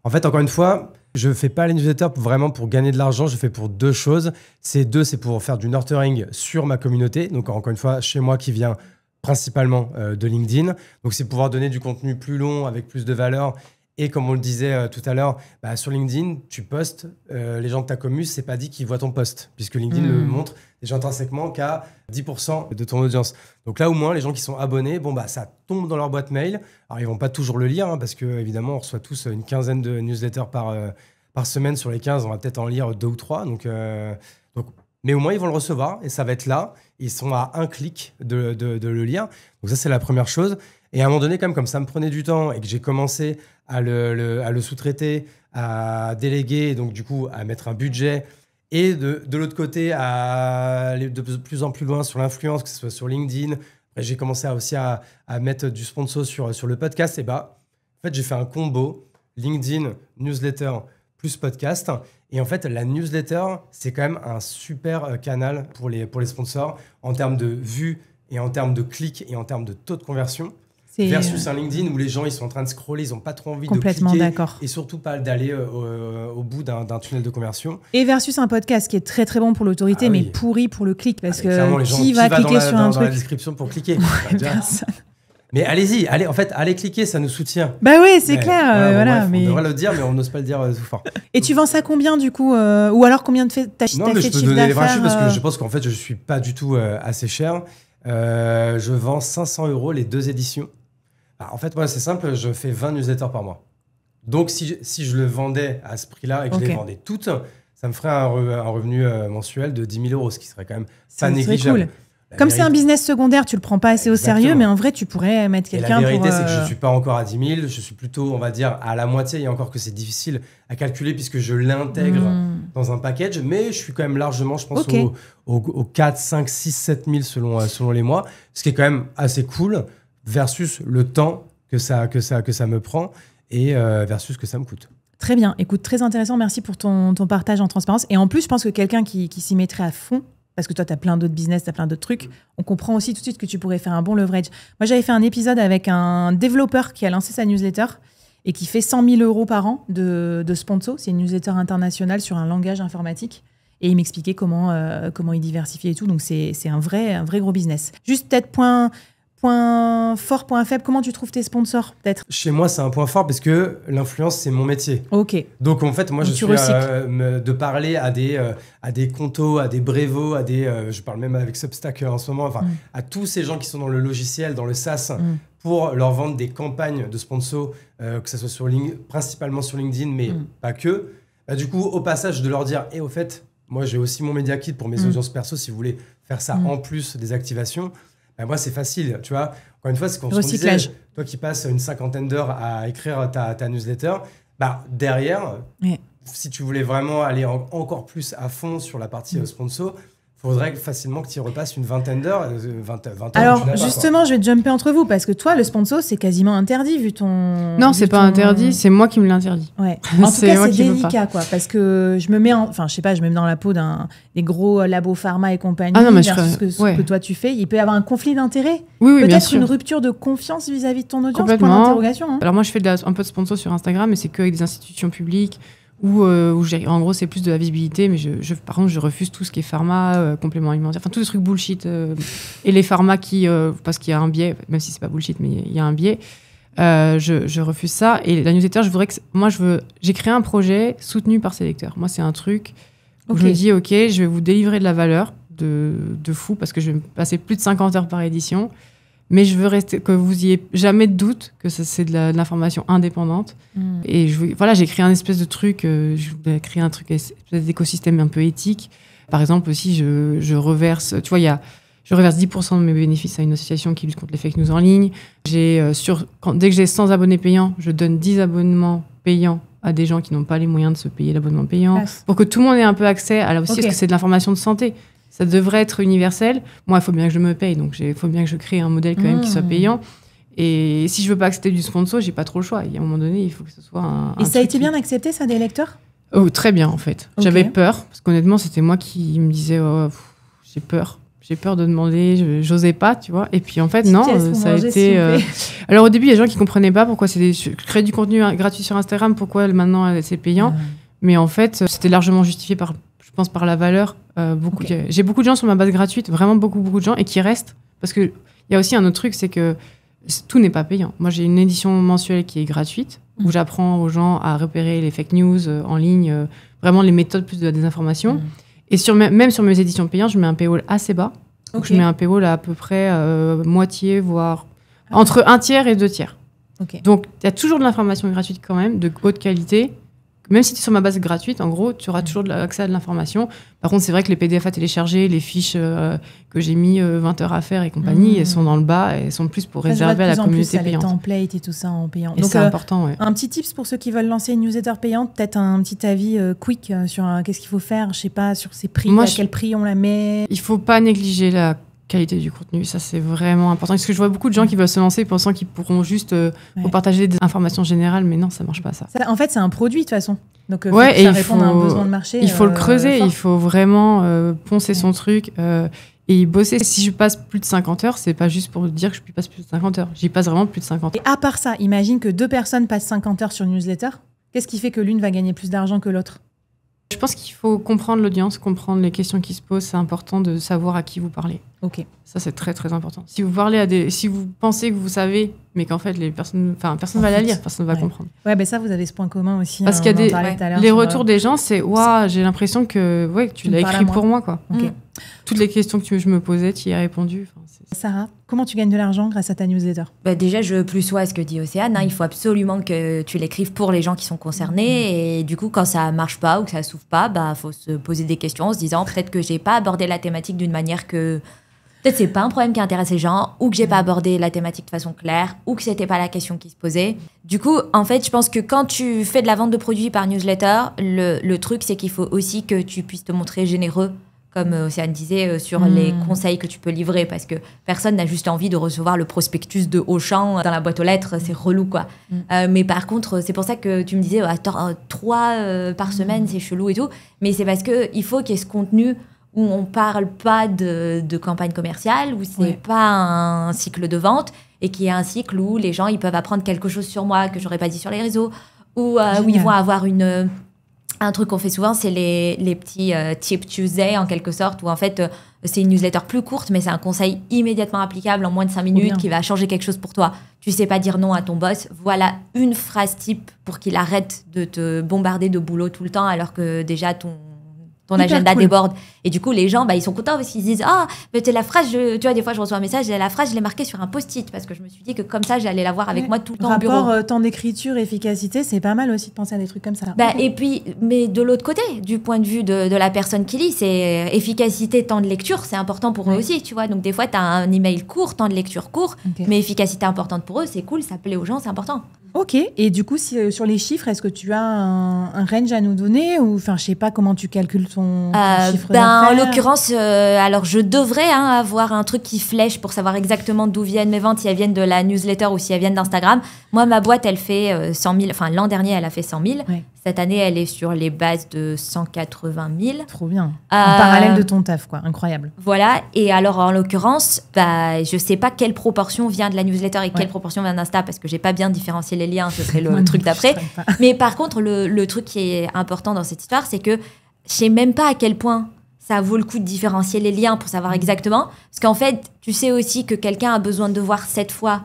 En fait, encore une fois, je fais pas les newsletters vraiment pour gagner de l'argent. Je fais pour 2 choses. C'est pour faire du nurturing sur ma communauté. Donc, encore une fois, chez moi, qui vient principalement de LinkedIn. Donc, c'est pouvoir donner du contenu plus long avec plus de valeur. Et comme on le disait tout à l'heure, sur LinkedIn, tu postes, les gens de ta commu, c'est pas dit qu'ils voient ton post, puisque LinkedIn le montre déjà intrinsèquement qu'à 10% de ton audience. Donc là, au moins, les gens qui sont abonnés, ça tombe dans leur boîte mail. Alors, ils vont pas toujours le lire, parce que évidemment, on reçoit tous une quinzaine de newsletters par semaine. Sur les 15, on va peut-être en lire 2 ou 3. Mais au moins, ils vont le recevoir et ça va être là. Ils sont à un clic de le lire. Donc ça, c'est la première chose. Et à un moment donné, comme ça me prenait du temps et que j'ai commencé à le sous-traiter, à déléguer, et donc du coup à mettre un budget, et de l'autre côté à aller de plus en plus loin sur l'influence, que ce soit sur LinkedIn. Après, j'ai commencé aussi à mettre du sponsor sur le podcast. Et en fait, j'ai fait un combo LinkedIn, newsletter plus podcast. Et en fait, la newsletter, c'est quand même un super canal pour les sponsors en termes de vues et en termes de clics et en termes de taux de conversion. Versus un LinkedIn où les gens ils sont en train de scroller, ils n'ont pas trop envie de cliquer d'accord. Et surtout pas d'aller au bout d'un tunnel de conversion. Et versus un podcast qui est très très bon pour l'autorité, mais pourri pour le clic, parce que qui va cliquer sur un dans truc la description pour cliquer. Personne. Mais allez-y, allez cliquer, ça nous soutient. Oui, c'est clair. Voilà, mais... On devrait le dire, mais on n'ose pas le dire tout fort. Et tu vends ça combien du coup ou alors combien t'as fait de chiffre d'affaires? Non, mais je peux donner les vrais chiffres parce que je pense qu'en fait, je suis pas du tout assez cher. Je vends 500 € les 2 éditions. En fait, moi, c'est simple, je fais 20 newsletters par mois. Donc, si je le vendais à ce prix-là et que je les vendais toutes, ça me ferait un revenu mensuel de 10 000 €, ce qui serait quand même pas négligeable. Cool. Comme c'est un business secondaire, tu le prends pas assez au sérieux, mais en vrai, tu pourrais mettre quelqu'un pour... La vérité, c'est que je suis pas encore à 10 000. Je suis plutôt, on va dire, à la moitié. Et encore que c'est difficile à calculer puisque je l'intègre dans un package. Mais je suis quand même largement, je pense, aux 4, 5, 6, 7 000 selon les mois. Ce qui est quand même assez cool versus le temps que ça me prend et versus ce que ça me coûte. Très bien. Écoute, très intéressant. Merci pour ton partage en transparence. Et en plus, je pense que quelqu'un qui s'y mettrait à fond, parce que toi, tu as plein d'autres business, tu as plein d'autres trucs, on comprend aussi tout de suite que tu pourrais faire un bon leverage. Moi, j'avais fait un épisode avec un développeur qui a lancé sa newsletter et qui fait 100 000 € par an de sponsor. C'est une newsletter internationale sur un langage informatique. Et il m'expliquait comment il diversifiait et tout. Donc, c'est un vrai gros business. Juste peut-être point fort, point faible, comment tu trouves tes sponsors, peut-être? Chez moi, c'est un point fort parce que l'influence, c'est mon métier. Ok. Donc, en fait, moi, je suis de parler à des contos, à des Brevo, je parle même avec Substack en ce moment, à tous ces gens qui sont dans le logiciel, dans le SaaS, pour leur vendre des campagnes de sponsors, que ce soit principalement sur LinkedIn, mais pas que. Du coup, au passage, de leur dire, au fait, moi, j'ai aussi mon Media Kit pour mes audiences perso, si vous voulez faire ça en plus des activations. Moi, c'est facile, tu vois. Encore une fois, c'est quand on disait, toi qui passes une 50aine d'heures à écrire ta newsletter, derrière, si tu voulais vraiment aller encore plus à fond sur la partie sponsor, faudrait facilement que tu y repasses une vingtaine d'heures. 20 heures, Alors, tu n'as pas, justement, je vais jumper entre vous parce que toi, le sponsor, c'est quasiment interdit vu ton. Non, c'est pas interdit, c'est moi qui me l'interdis. Ouais. En tout C'est cas, moi c'est qui veux délicat, quoi. Parce que je me mets enfin, je sais pas, je me mets dans la peau des gros labos pharma et compagnie. Ah non, mais versus ce que toi tu fais. Il peut y avoir un conflit d'intérêts. Oui, bien Peut-être sûr. une rupture de confiance vis-à-vis de ton audience. Complètement. Point d'interrogation. Hein. Alors moi, je fais un peu de sponsor sur Instagram, mais c'est qu'avec des institutions publiques où en gros, c'est plus de la visibilité. Mais par contre, je refuse tout ce qui est pharma, complément alimentaire, enfin tous les trucs bullshit. Et les pharma parce qu'il y a un biais, même si c'est pas bullshit, mais il y a un biais. Je refuse ça. Et la newsletter, j'ai créé un projet soutenu par ses lecteurs. Moi, c'est un truc où je me dis, OK, je vais vous délivrer de la valeur de fou parce que je vais me passer plus de 50 heures par édition. Mais je veux que vous ayez jamais de doute que c'est de l'information indépendante. Et j'ai créé un espèce de truc, je voulais créer un truc, espèce d'écosystème un peu éthique. Par exemple, aussi, je reverse, tu vois, je reverse 10% de mes bénéfices à une association qui lutte contre les fake news en ligne. Dès que j'ai 100 abonnés payants, je donne 10 abonnements payants à des gens qui n'ont pas les moyens de se payer l'abonnement payant. Pour que tout le monde ait un peu accès à aussi, parce que c'est de l'information de santé. Ça devrait être universel. Moi, il faut bien que je me paye, donc il faut bien que je crée un modèle quand même qui soit payant. Et si je veux pas accepter du sponsor, j'ai pas trop le choix. Il y a un moment donné, il faut que ce soit un Et ça a été bien accepté, ça, des lecteurs ? Oh, très bien, en fait. Okay. J'avais peur, parce qu'honnêtement, c'était moi qui me disais j'ai peur. J'ai peur de demander, j'osais pas, tu vois. Et puis en fait, non, ça a été... Alors au début, il y a des gens qui comprenaient pas pourquoi je crée du contenu gratuit sur Instagram, pourquoi maintenant c'est payant. Mais en fait, c'était largement justifié par la valeur. J'ai beaucoup de gens sur ma base gratuite, vraiment beaucoup de gens, et qui restent. Parce qu'il y a aussi un autre truc, c'est que tout n'est pas payant. Moi, j'ai une édition mensuelle qui est gratuite, où j'apprends aux gens à repérer les fake news en ligne, vraiment les méthodes plus de la désinformation. Et même sur mes éditions payantes, je mets un paywall assez bas. Donc je mets un paywall à peu près moitié, voire entre 1/3 et 2/3. Donc il y a toujours de l'information gratuite quand même, de haute qualité. Même si tu es sur ma base gratuite, en gros, tu auras toujours accès à de l'information. Par contre, c'est vrai que les PDF à télécharger, les fiches que j'ai mis 20 heures à faire et compagnie, elles sont dans le bas, elles sont plus pour réserver à la communauté payante. Les templates et tout ça en payant. Et donc, c'est important, ouais. Un petit tips pour ceux qui veulent lancer une newsletter payante, peut-être un petit avis quick sur qu'est-ce qu'il faut faire, je sais pas, sur ses prix, à quel prix on la met. Il faut pas négliger la qualité du contenu, ça c'est vraiment important. Parce que je vois beaucoup de gens qui veulent se lancer pensant qu'ils pourront juste partager des informations générales, mais non, ça marche pas ça. En fait, c'est un produit de toute façon. Donc, faut que ça réponde à un besoin de marché. Il faut le creuser, il faut vraiment poncer son truc et y bosser. Si je passe plus de 50 heures, c'est pas juste pour dire que je passe plus de 50 heures. J'y passe vraiment plus de 50 heures. Et à part ça, imagine que 2 personnes passent 50 heures sur une newsletter. Qu'est-ce qui fait que l'une va gagner plus d'argent que l'autre ? Je pense qu'il faut comprendre l'audience, comprendre les questions qui se posent. C'est important de savoir à qui vous parlez. Ça, c'est très, très important. Si vous parlez si vous pensez que vous savez, mais qu'en fait, personne va la lire, personne ne va comprendre. Ouais, ben ça, vous avez ce point commun aussi. Parce qu'il y a les retours des gens, c'est « j'ai l'impression que tu l'as écrit pour moi. » quoi. Toutes les questions que je me posais, tu y as répondu. Sarah, comment tu gagnes de l'argent grâce à ta newsletter ? Déjà, je plus sois ce que dit Océane. Il faut absolument que tu l'écrives pour les gens qui sont concernés. Et du coup, quand ça marche pas ou que ça s'ouvre pas, faut se poser des questions en se disant peut-être que j'ai pas abordé la thématique d'une manière que... Peut-être c'est pas un problème qui intéresse les gens, ou que j'ai pas abordé la thématique de façon claire, ou que c'était pas la question qui se posait. Du coup, en fait, je pense que quand tu fais de la vente de produits par newsletter, le truc, c'est qu'il faut aussi que tu puisses te montrer généreux, comme Océane disait, sur les conseils que tu peux livrer, parce que personne n'a juste envie de recevoir le prospectus de Auchan dans la boîte aux lettres, c'est relou, quoi. Mais par contre, c'est pour ça que tu me disais, 3 par semaine, c'est chelou et tout, mais c'est parce qu'il faut qu'il y ait ce contenu où on parle pas de campagne commerciale, où c'est pas un cycle de vente, et qui est un cycle où les gens ils peuvent apprendre quelque chose sur moi que j'aurais pas dit sur les réseaux, où ils vont avoir un truc qu'on fait souvent, c'est les petits Tip Tuesday en quelque sorte, où en fait c'est une newsletter plus courte, mais c'est un conseil immédiatement applicable en moins de 5 minutes qui va changer quelque chose pour toi. Tu sais pas dire non à ton boss, voilà une phrase type pour qu'il arrête de te bombarder de boulot tout le temps alors que déjà ton agenda déborde. Et du coup, les gens, ils sont contents parce qu'ils se disent mais la phrase, tu vois, des fois, je reçois un message, la phrase, je l'ai marquée sur un post-it parce que je me suis dit que comme ça, j'allais l'avoir avec moi tout le temps au bureau. Rapport temps d'écriture, efficacité, c'est pas mal aussi de penser à des trucs comme ça. Et puis, mais de l'autre côté, du point de vue de la personne qui lit, c'est efficacité, temps de lecture, c'est important pour eux aussi, tu vois. Donc, des fois, tu as un email court, temps de lecture court, mais efficacité importante pour eux, c'est cool, ça plaît aux gens, c'est important. Ok, et du coup, sur les chiffres, est-ce que tu as un range à nous donner ou, enfin, je sais pas comment tu calcules ton chiffre d'affaires. En l'occurrence, alors je devrais avoir un truc qui flèche pour savoir exactement d'où viennent mes ventes, si elles viennent de la newsletter ou si elles viennent d'Instagram. Moi, ma boîte, elle fait 100 000, enfin l'an dernier, elle a fait 100 000. Ouais. Cette année, elle est sur les bases de 180 000. Trop bien. En parallèle de ton taf, quoi. Incroyable. Voilà. Et alors, en l'occurrence, je sais pas quelle proportion vient de la newsletter et quelle proportion vient d'Insta parce que j'ai pas bien différencié les liens. Ce serait le truc d'après. Mais par contre, le truc qui est important dans cette histoire, c'est que je sais même pas à quel point ça vaut le coup de différencier les liens pour savoir exactement. Parce qu'en fait, tu sais aussi que quelqu'un a besoin de voir 7 fois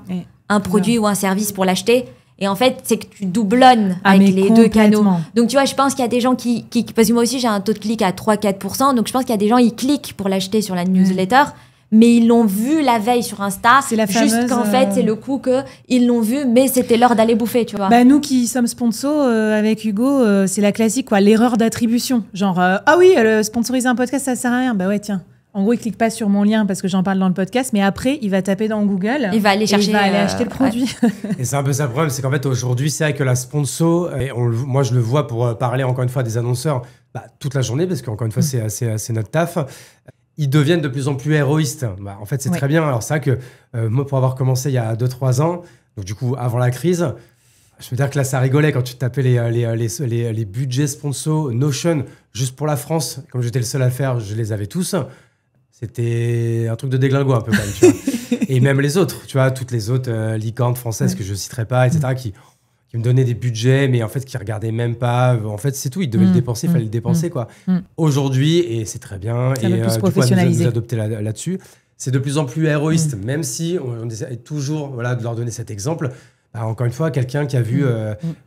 un produit ou un service pour l'acheter. Et en fait, c'est que tu doublonnes avec les deux canaux. Donc, tu vois, je pense qu'il y a des gens qui... Parce que moi aussi, j'ai un taux de clic à 3-4%. Donc, je pense qu'il y a des gens, ils cliquent pour l'acheter sur la newsletter. Mais ils l'ont vu la veille sur Insta. C'est la fameuse... Juste qu'en fait, c'est le coup qu'ils l'ont vu, mais c'était l'heure d'aller bouffer, tu vois. Nous qui sommes sponsors avec Hugo, c'est la classique, quoi. L'erreur d'attribution. Genre, ah oui, sponsoriser un podcast, ça sert à rien. Bah ouais, tiens. En gros, il clique pas sur mon lien parce que j'en parle dans le podcast, mais après, il va taper dans Google. Il va aller chercher. Il va aller acheter le produit. Et c'est un peu ça le problème, c'est qu'en fait, aujourd'hui, c'est vrai que la sponsor, et moi, je le vois pour parler encore une fois des annonceurs toute la journée, parce qu'encore une fois, c'est notre taf. Ils deviennent de plus en plus héroïstes. En fait, c'est très bien. Alors, c'est vrai que moi, pour avoir commencé il y a 2-3 ans, donc du coup, avant la crise, je veux dire que là, ça rigolait quand tu tapais les budgets sponsors Notion, juste pour la France. Comme j'étais le seul à faire, je les avais tous. C'était un truc de déglingo un peu quand même, tu vois. Et même les autres, tu vois, toutes les autres licornes françaises que je ne citerai pas, etc., qui me donnaient des budgets, mais en fait, qui ne regardaient même pas. En fait, c'est tout, ils devaient le dépenser, il fallait le dépenser, quoi. Aujourd'hui, et c'est très bien, ça et du coup, nous adopter là-dessus, c'est de plus en plus héroïste, même si on essaie toujours de leur donner cet exemple. Encore une fois, quelqu'un qui a vu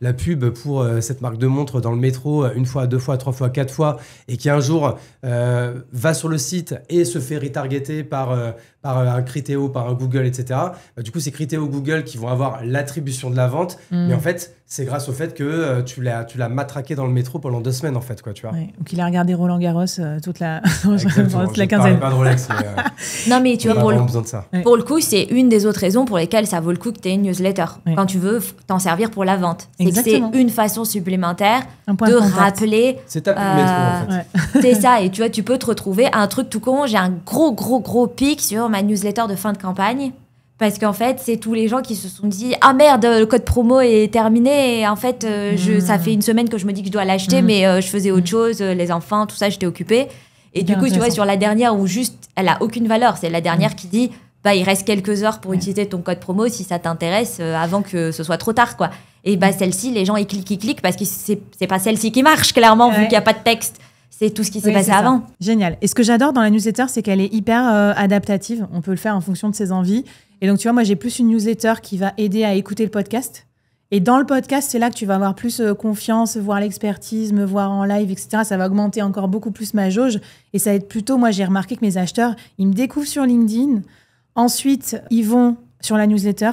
la pub pour cette marque de montre dans le métro 1 fois, 2 fois, 3 fois, 4 fois et qui un jour va sur le site et se fait retargeter par un Criteo, par un Google, etc. Du coup, c'est Criteo, Google qui vont avoir l'attribution de la vente. Mais en fait, c'est grâce au fait que tu l'as matraqué dans le métro pendant 2 semaines, en fait, quoi, tu vois. Ou qu'il a regardé Roland Garros toute la quinzaine. Pas de Rolex, mais non, mais tu vois, besoin de ça. Pour le coup, c'est une des autres raisons pour lesquelles ça vaut le coup que tu aies une newsletter. Quand tu veux t'en servir pour la vente. C'est que c'est une façon supplémentaire de rappeler... C'est ta pub métro, en fait. C'est ça. Et tu vois, tu peux te retrouver un truc tout con. J'ai un gros pic sur ma newsletter de fin de campagne. Parce qu'en fait, c'est tous les gens qui se sont dit « Ah merde, le code promo est terminé. » Et en fait, ça fait 1 semaine que je me dis que je dois l'acheter, mais je faisais autre chose. Les enfants, tout ça, j'étais occupée. Et du coup, tu vois, sur la dernière où juste, elle a aucune valeur. C'est la dernière qui dit... il reste quelques heures pour utiliser ton code promo si ça t'intéresse avant que ce soit trop tard, quoi. Et celle-ci, les gens, ils cliquent parce que c'est pas celle-ci qui marche, clairement, vu qu'il n'y a pas de texte. C'est tout ce qui s'est passé avant. Génial. Et ce que j'adore dans la newsletter, c'est qu'elle est hyper adaptative. On peut le faire en fonction de ses envies. Et donc, tu vois, moi, j'ai plus une newsletter qui va aider à écouter le podcast. Et dans le podcast, c'est là que tu vas avoir plus confiance, voir l'expertise, me voir en live, etc. Ça va augmenter encore beaucoup plus ma jauge. Et ça va être plutôt, moi, j'ai remarqué que mes acheteurs, ils me découvrent sur LinkedIn. Ensuite, ils vont sur la newsletter,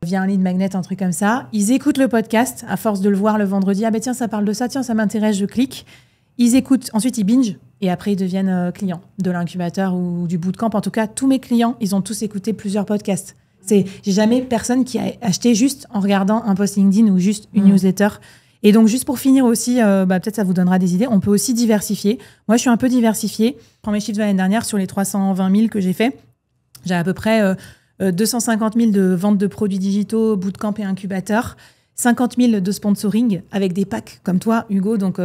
via un lead magnet, un truc comme ça. Ils écoutent le podcast, à force de le voir le vendredi. Ah ben tiens, ça parle de ça, tiens, ça m'intéresse, je clique. Ils écoutent, ensuite ils binge, et après ils deviennent clients de l'incubateur ou du bootcamp. En tout cas, tous mes clients, ils ont tous écouté plusieurs podcasts. J'ai jamais personne qui a acheté juste en regardant un post LinkedIn ou juste une newsletter. Et donc, juste pour finir aussi, peut-être ça vous donnera des idées, on peut aussi diversifier. Moi, je suis un peu diversifiée. Je prends mes chiffres de l'année dernière sur les 320 000 que j'ai fait. J'ai à peu près 250 000 de ventes de produits digitaux, bootcamp et incubateur, 50 000 de sponsoring avec des packs comme toi, Hugo. Donc,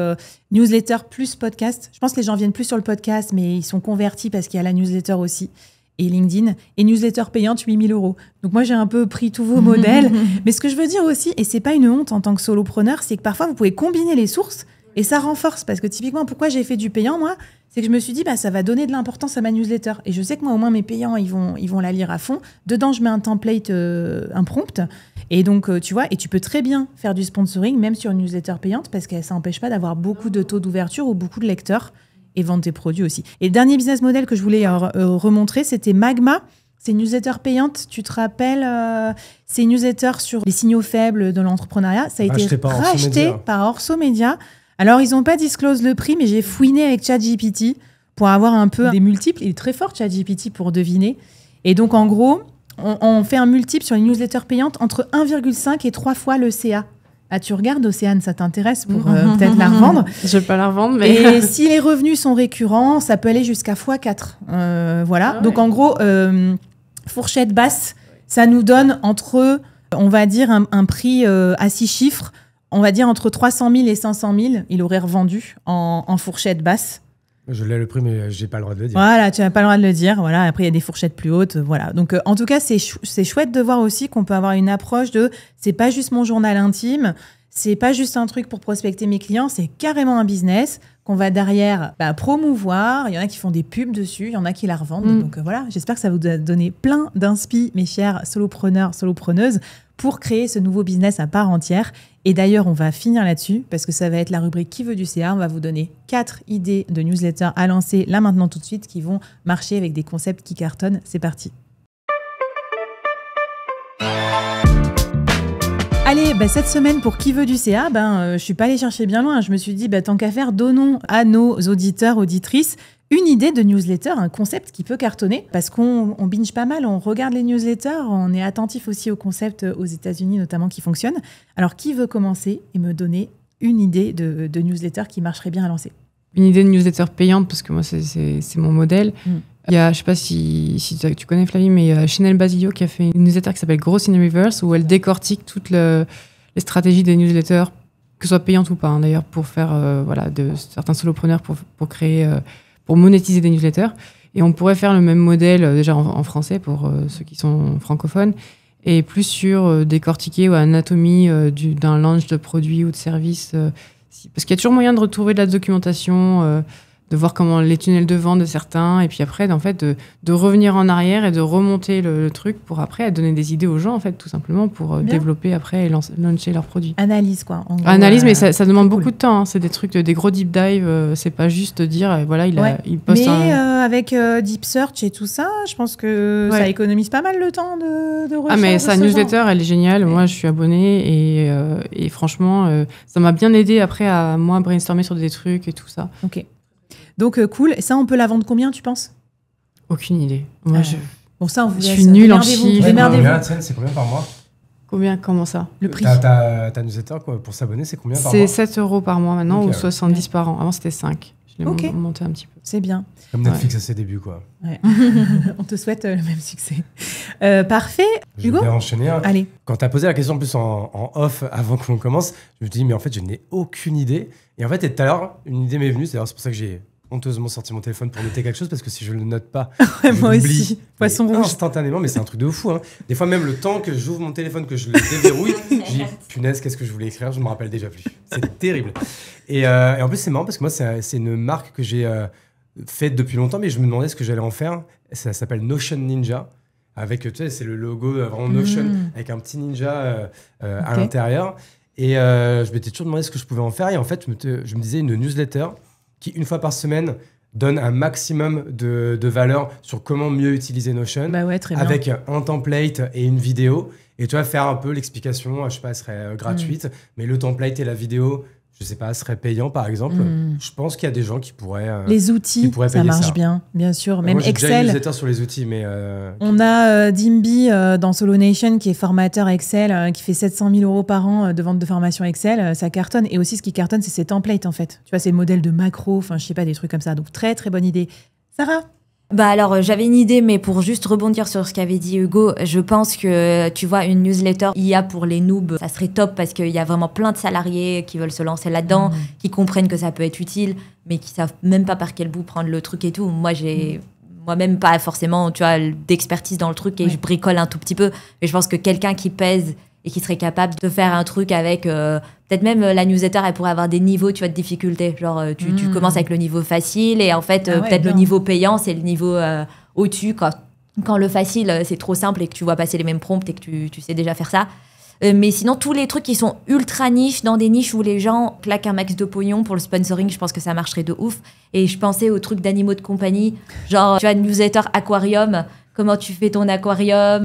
newsletter plus podcast. Je pense que les gens viennent plus sur le podcast, mais ils sont convertis parce qu'il y a la newsletter aussi. Et LinkedIn. Et newsletter payante, 8 000 €. Donc, moi, j'ai un peu pris tous vos modèles. Mais ce que je veux dire aussi, et c'est pas une honte en tant que solopreneur, c'est que parfois, vous pouvez combiner les sources et ça renforce. Parce que typiquement, pourquoi j'ai fait du payant, moi, c'est que je me suis dit, ça va donner de l'importance à ma newsletter. Et je sais que moi, au moins, mes payants, ils vont la lire à fond. Dedans, je mets un template, un prompt. Et donc, tu vois, et tu peux très bien faire du sponsoring, même sur une newsletter payante, parce que ça n'empêche pas d'avoir beaucoup de taux d'ouverture ou beaucoup de lecteurs et vendre tes produits aussi. Et le dernier business model que je voulais remontrer, c'était Magma. C'est une newsletter payante. Tu te rappelles, c'est une newsletter sur les signaux faibles de l'entrepreneuriat. Ça a été racheté par Orso Media. Alors, ils n'ont pas disclose le prix, mais j'ai fouiné avec ChatGPT pour avoir un peu des multiples. Il est très fort, ChatGPT, pour deviner. Et donc, en gros, On fait un multiple sur les newsletters payantes entre 1,5 et 3 fois le CA. Ah, tu regardes, Océane, ça t'intéresse pour peut-être la revendre. Je vais pas la revendre, mais... Et si les revenus sont récurrents, ça peut aller jusqu'à x4. Voilà. Ah ouais. Donc, en gros, fourchette basse, ça nous donne entre, on va dire, un prix à 6 chiffres. On va dire entre 300 000 et 500 000, il aurait revendu en fourchette basse. Je l'ai le prix, mais j'ai pas le droit de le dire. Voilà, tu n'as pas le droit de le dire. Voilà. Après, il y a des fourchettes plus hautes. Voilà. Donc, en tout cas, c'est chouette de voir aussi qu'on peut avoir une approche de c'est pas juste mon journal intime, c'est pas juste un truc pour prospecter mes clients, c'est carrément un business qu'on va derrière promouvoir. Il y en a qui font des pubs dessus, il y en a qui la revendent. Donc, voilà, j'espère que ça vous a donné plein d'inspi, mes chers solopreneurs, solopreneuses, pour créer ce nouveau business à part entière. Et d'ailleurs, on va finir là-dessus parce que ça va être la rubrique Qui veut du CA. On va vous donner 4 idées de newsletters à lancer là maintenant tout de suite qui vont marcher avec des concepts qui cartonnent. C'est parti. Allez, cette semaine pour Qui veut du CA, je suis pas allée chercher bien loin. Je me suis dit, tant qu'à faire, donnons à nos auditeurs, auditrices, une idée de newsletter, un concept qui peut cartonner, parce qu'on binge pas mal, on regarde les newsletters, on est attentif aussi aux concepts aux États-Unis notamment qui fonctionnent. Alors, qui veut commencer et me donner une idée de newsletter qui marcherait bien à lancer ? Une idée de newsletter payante, parce que moi, c'est mon modèle. Il y a, je sais pas si tu connais Flavie, mais il y a Chanel Basilio qui a fait une newsletter qui s'appelle Growth in Reverse, où elle décortique toutes les stratégies des newsletters, que ce soit payantes ou pas, d'ailleurs, pour faire de certains solopreneurs pour créer... pour monétiser des newsletters. Et on pourrait faire le même modèle déjà en français pour ceux qui sont francophones et plus sur décortiquer l'anatomie d'un launch de produit ou de service. Parce qu'il y a toujours moyen de retrouver de la documentation, de voir comment les tunnels de vente de certains et puis après en fait, de revenir en arrière et de remonter le truc pour après donner des idées aux gens en fait, tout simplement pour développer après et lancer leurs produits. Analyse quoi. En gros, analyse, mais ça demande beaucoup de temps. C'est des trucs, des gros deep dive. C'est pas juste dire voilà il poste. Mais avec Deep Search et tout ça, je pense que ça économise pas mal le temps de recherche. Ah mais sa newsletter elle est géniale. Moi je suis abonnée et franchement ça m'a bien aidé après à moi brainstormer sur des trucs et tout ça. Ok. Donc, cool. Et ça, on peut la vendre combien, tu penses ? Aucune idée. Moi, Bon, ça, je suis nulle en chiffres. C'est combien par mois ? Comment ça ? Le prix. Ta newsletter, quoi, pour s'abonner, c'est combien par mois ? C'est 7 € par mois maintenant ou 70 par an. Avant, c'était 5. Je l'ai monté un petit peu. C'est bien. Comme Netflix à ses débuts, quoi. Ouais. On te souhaite le même succès. Parfait. Hugo ? Je vais enchaîner. Allez. Quand tu as posé la question en plus en off avant qu'on commence, je me suis dit, mais en fait, je n'ai aucune idée. Et en fait, tout à l'heure, une idée m'est venue. C'est pour ça que j'ai honteusement sorti mon téléphone pour noter quelque chose, parce que si je ne le note pas, moi aussi, poisson rouge. Instantanément, mais c'est un truc de fou. Hein. Des fois, même le temps que j'ouvre mon téléphone, que je le déverrouille, je dis, punaise, qu'est-ce que je voulais écrire ? Je ne me rappelle déjà plus. C'est terrible. Et en plus, c'est marrant, parce que moi, c'est une marque que j'ai faite depuis longtemps, mais je me demandais ce que j'allais en faire. Ça s'appelle Notion Ninja. Avec, tu sais, c'est le logo vraiment Notion, avec un petit ninja à l'intérieur. Et je m'étais toujours demandé ce que je pouvais en faire. Et en fait, je me disais une newsletter qui, une fois par semaine, donne un maximum de valeur sur comment mieux utiliser Notion, très bien. avec un template et une vidéo. Et tu vas faire un peu l'explication, je sais pas, elle serait gratuite, mais le template et la vidéo, je sais pas, serait payant par exemple. Je pense qu'il y a des gens qui pourraient les outils, ça marche bien, bien sûr. Même moi, j'ai Excel. Déjà une newsletter sur les outils, mais on a Dimby dans Solo Nation qui est formateur Excel, qui fait 700 000 € par an de vente de formation Excel. Ça cartonne. Et aussi, ce qui cartonne, c'est ses templates en fait. Tu vois, c'est le modèle de macro, enfin, je sais pas, des trucs comme ça. Donc très très bonne idée. Sarah ? Alors, j'avais une idée, mais pour juste rebondir sur ce qu'avait dit Hugo, je pense que, tu vois, une newsletter IA pour les noobs, ça serait top parce qu'il y a vraiment plein de salariés qui veulent se lancer là-dedans, qui comprennent que ça peut être utile, mais qui savent même pas par quel bout prendre le truc et tout. Moi, j'ai moi-même pas forcément, tu vois, d'expertise dans le truc et je bricole un tout petit peu. Mais je pense que quelqu'un qui pèse et qui serait capable de faire un truc avec... peut-être même la newsletter, elle pourrait avoir des niveaux, tu vois, de difficulté. Genre, tu commences avec le niveau facile et en fait, peut-être le niveau payant, c'est le niveau au-dessus. Quand le facile, c'est trop simple et que tu vois passer les mêmes prompts et que tu sais déjà faire ça. Mais sinon, tous les trucs qui sont ultra niches, dans des niches où les gens claquent un max de pognon pour le sponsoring, je pense que ça marcherait de ouf. Et je pensais aux trucs d'animaux de compagnie, genre, tu vois, newsletter aquarium. comment tu fais ton aquarium,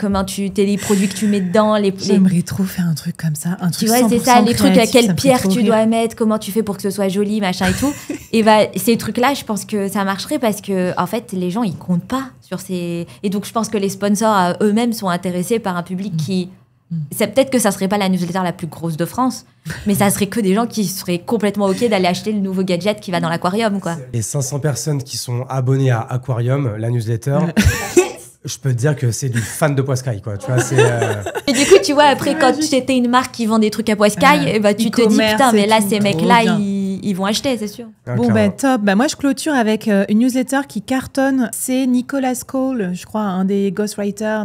les produits que tu mets dedans. J'aimerais trop faire un truc comme ça. Un truc tu vois, c'est ça, les trucs à quelle pierre tu rire. dois mettre, comment tu fais pour que ce soit joli, machin et tout. Et bah, ces trucs-là, je pense que ça marcherait parce que, en fait, les gens, ils comptent pas sur ces. Et donc, je pense que les sponsors eux-mêmes sont intéressés par un public qui. C'est peut-être que ça serait pas la newsletter la plus grosse de France, mais ça serait que des gens qui seraient complètement OK d'aller acheter le nouveau gadget qui va dans l'aquarium, quoi. Les 500 personnes qui sont abonnées à Aquarium, la newsletter, je peux te dire que c'est du fan de Poiscaille, quoi. Tu vois, Et du coup, tu vois, après, quand tu étais une marque qui vend des trucs à Poiscaille, et bah, tu te dis, putain, mais là, ces mecs-là, ils vont acheter, c'est sûr. Bon, top. Moi, je clôture avec une newsletter qui cartonne. C'est Nicholas Cole, je crois, un des ghostwriters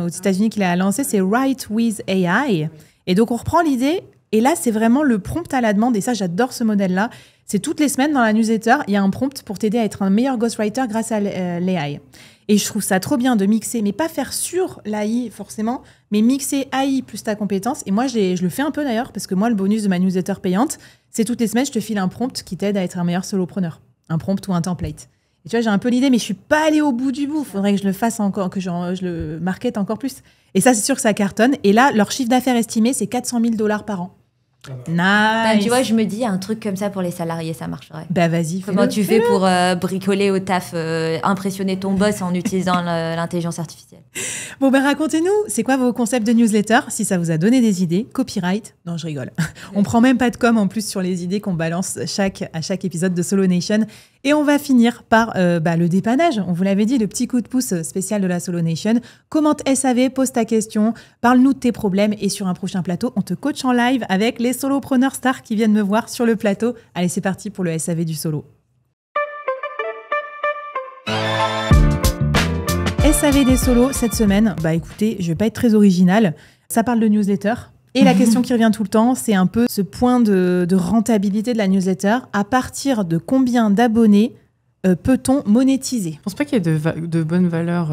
aux États-Unis qui l'a lancé. C'est Write with AI. Et donc, on reprend l'idée. Et là, c'est vraiment le prompt à la demande. Et ça, j'adore ce modèle-là. C'est toutes les semaines dans la newsletter, il y a un prompt pour t'aider à être un meilleur ghostwriter grâce à l'AI. Et je trouve ça trop bien de mixer, mais pas faire sur l'AI forcément, mais mixer AI plus ta compétence. Et moi, je le fais un peu d'ailleurs, parce que moi, le bonus de ma newsletter payante, c'est toutes les semaines, je te file un prompt qui t'aide à être un meilleur solopreneur. Un prompt ou un template. Et tu vois, j'ai un peu l'idée, mais je suis pas allée au bout du bout. Il faudrait que je le fasse encore, que je le market encore plus. Et ça, c'est sûr que ça cartonne. Et là, leur chiffre d'affaires estimé, c'est $400 000 par an. Nice. Ben, tu vois, je me dis, un truc comme ça pour les salariés, ça marcherait. Bah vas-y. Comment tu fais pour bricoler au taf, impressionner ton boss en utilisant l'intelligence artificielle? Bon, ben racontez-nous, c'est quoi vos concepts de newsletter? Si ça vous a donné des idées, copyright. Non, je rigole. On prend même pas de com en plus sur les idées qu'on balance à chaque épisode de Solo Nation. Et on va finir par le dépannage. On vous l'avait dit, le petit coup de pouce spécial de la Solo Nation. Commente SAV, pose ta question, parle-nous de tes problèmes. Et sur un prochain plateau, on te coach en live avec les solopreneurs stars qui viennent me voir sur le plateau. Allez, c'est parti pour le SAV du solo. SAV des solos cette semaine. Bah écoutez, je vais pas être très originale. Ça parle de newsletter. Et la question qui revient tout le temps, c'est un peu ce point de rentabilité de la newsletter. À partir de combien d'abonnés peut-on monétiser? Je pense pas qu'il y ait de bonnes valeurs.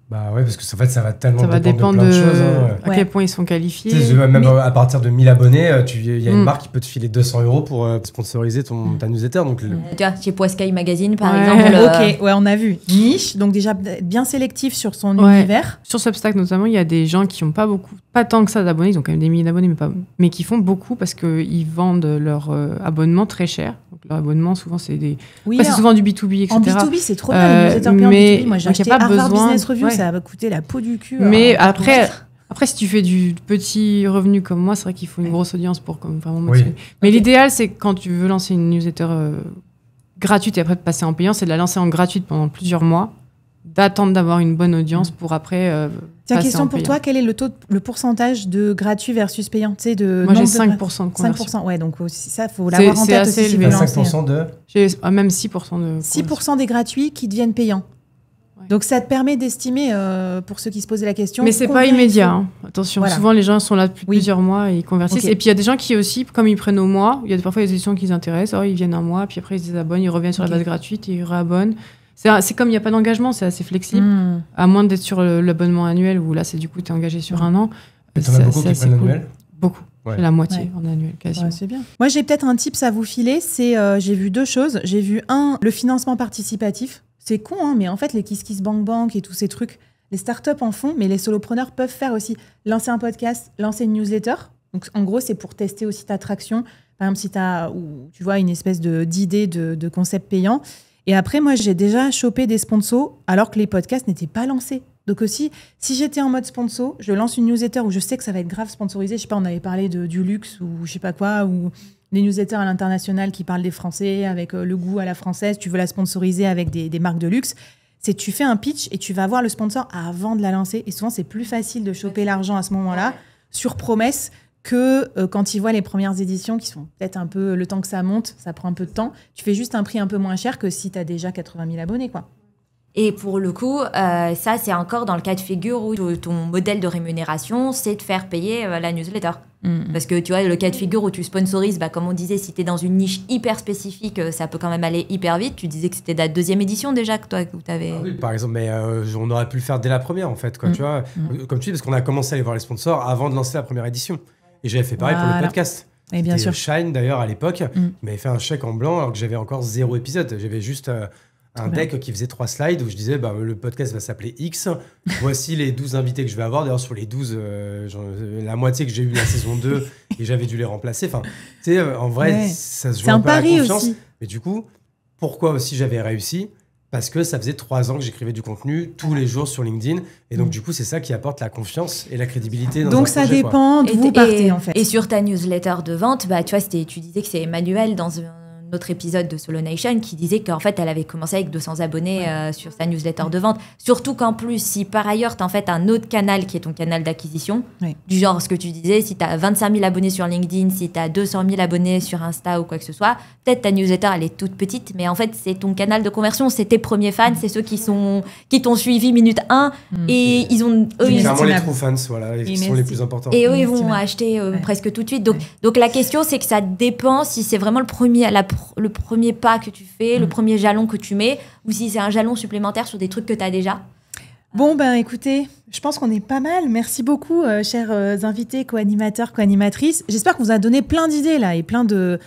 Bah ouais, parce que en fait, ça va tellement ça va dépendre de plein de choses. Hein. À quel point ils sont qualifiés. Tu sais, même à partir de 1000 abonnés, il y a une marque qui peut te filer 200 € pour sponsoriser ta newsletter. Donc tu vois, chez Poiscaille Magazine, par exemple. Ok, ouais, on a vu. Niche, donc déjà bien sélectif sur son univers. Sur Substack notamment, il y a des gens qui n'ont pas tant que ça d'abonnés, ils ont quand même des milliers d'abonnés, mais qui font beaucoup parce qu'ils vendent leur abonnement très cher. Donc, leur abonnement, souvent, c'est c'est souvent du B2B, etc. En B2B, c'est trop bien, les newsletters payants B2B. Moi, j'ai acheté Harvard Business Review, ça va coûter la peau du cul. Mais après, si tu fais du petit revenu comme moi, c'est vrai qu'il faut une grosse audience pour vraiment motiver. Oui. Mais l'idéal, c'est quand tu veux lancer une newsletter gratuite et après de passer en payant, c'est de la lancer en gratuite pendant plusieurs mois, d'attendre d'avoir une bonne audience pour après Tiens, question pour toi, quel est le pourcentage de gratuit versus payant? Moi, j'ai 5% de conversion. 5%, ouais, donc aussi, ça, il faut l'avoir en tête aussi. C'est assez 5% de... J'ai même 6% de... 6% des gratuits qui deviennent payants. Ouais. Donc, ça te permet d'estimer, pour ceux qui se posaient la question... Mais c'est pas immédiat. Hein. Attention, voilà. Souvent, les gens sont là depuis plusieurs mois et ils convertissent. Okay. Et puis, il y a des gens qui aussi, comme ils prennent au mois, il y a parfois des éditions qui les intéressent, ils viennent un mois, puis après, ils se désabonnent, ils reviennent sur la base gratuite, ils réabonnent. C'est comme il n'y a pas d'engagement, c'est assez flexible. À moins d'être sur l'abonnement annuel, où là, c'est du coup, tu es engagé sur un an. Et t'en as beaucoup qui prennent l'annuel ? Beaucoup. Ouais. La moitié en annuel, quasiment. Ouais, c'est bien. Moi, j'ai peut-être un tips à vous filer. J'ai vu deux choses. J'ai vu le financement participatif. C'est con, hein, mais en fait, les KissKissBankBank et tous ces trucs, les startups en font, mais les solopreneurs peuvent faire aussi. Lancer un podcast, lancer une newsletter. Donc, en gros, c'est pour tester aussi ta traction. Par exemple, si tu as une espèce d'idée de concept payant. Et après, moi, j'ai déjà chopé des sponsors alors que les podcasts n'étaient pas lancés. Donc aussi, si j'étais en mode sponsor, je lance une newsletter où je sais que ça va être grave sponsorisé. Je sais pas, on avait parlé du luxe ou je sais pas quoi, ou des newsletters à l'international qui parlent des Français avec le goût à la française. Tu veux la sponsoriser avec des marques de luxe. Tu fais un pitch et tu vas voir le sponsor avant de la lancer. Et souvent, c'est plus facile de choper l'argent à ce moment-là sur promesse que quand ils voient les premières éditions qui sont peut-être un peu... Le temps que ça monte, ça prend un peu de temps. Tu fais juste un prix un peu moins cher que si tu as déjà 80 000 abonnés, quoi. Et pour le coup, ça, c'est encore dans le cas de figure où ton modèle de rémunération, c'est de faire payer la newsletter. Parce que tu vois, le cas de figure où tu sponsorises, comme on disait, si tu es dans une niche hyper spécifique, ça peut quand même aller hyper vite. Tu disais que c'était la deuxième édition déjà que toi, que tu avais... Oui, par exemple, mais on aurait pu le faire dès la première, en fait. Quoi, tu vois comme tu dis, parce qu'on a commencé à aller voir les sponsors avant de lancer la première édition. Et j'avais fait pareil pour le podcast. Et bien sûr. Shine, d'ailleurs, à l'époque, il m'avait fait un chèque en blanc alors que j'avais encore 0 épisode. J'avais juste un deck qui faisait 3 slides où je disais le podcast va s'appeler X. Voici les 12 invités que je vais avoir. D'ailleurs, sur les 12, la moitié que j'ai eu la saison 2 et j'avais dû les remplacer. Enfin, tu sais, en vrai, ça se joue un peu à la confiance. Aussi. Mais du coup, pourquoi aussi j'avais réussi ? Parce que ça faisait 3 ans que j'écrivais du contenu tous les jours sur LinkedIn. Et donc, du coup, c'est ça qui apporte la confiance et la crédibilité dans donc, ça dépend d'où vous partez, en fait. Et sur ta newsletter de vente, tu vois, tu disais que c'est Emmanuel dans un autre épisode de Solo Nation qui disait qu'en fait, elle avait commencé avec 200 abonnés sur sa newsletter de vente. Surtout qu'en plus, si par ailleurs, tu as en fait un autre canal qui est ton canal d'acquisition, du genre ce que tu disais, si tu as 25 000 abonnés sur LinkedIn, si tu as 200 000 abonnés sur Insta ou quoi que ce soit, peut-être ta newsletter, elle est toute petite, mais en fait, c'est ton canal de conversion, c'est tes premiers fans, c'est ceux qui t'ont suivi minute 1 et ils ont... Clairement les true fans, voilà, qui sont les plus importants. Et eux, ils vont acheter presque tout de suite. Donc la question, c'est que ça dépend si c'est vraiment le premier pas que tu fais, le premier jalon que tu mets, ou si c'est un jalon supplémentaire sur des trucs que tu as déjà. Bon, écoutez, je pense qu'on est pas mal. Merci beaucoup, chers invités, co-animateurs, co-animatrices. J'espère qu'on vous a donné plein d'idées là et plein de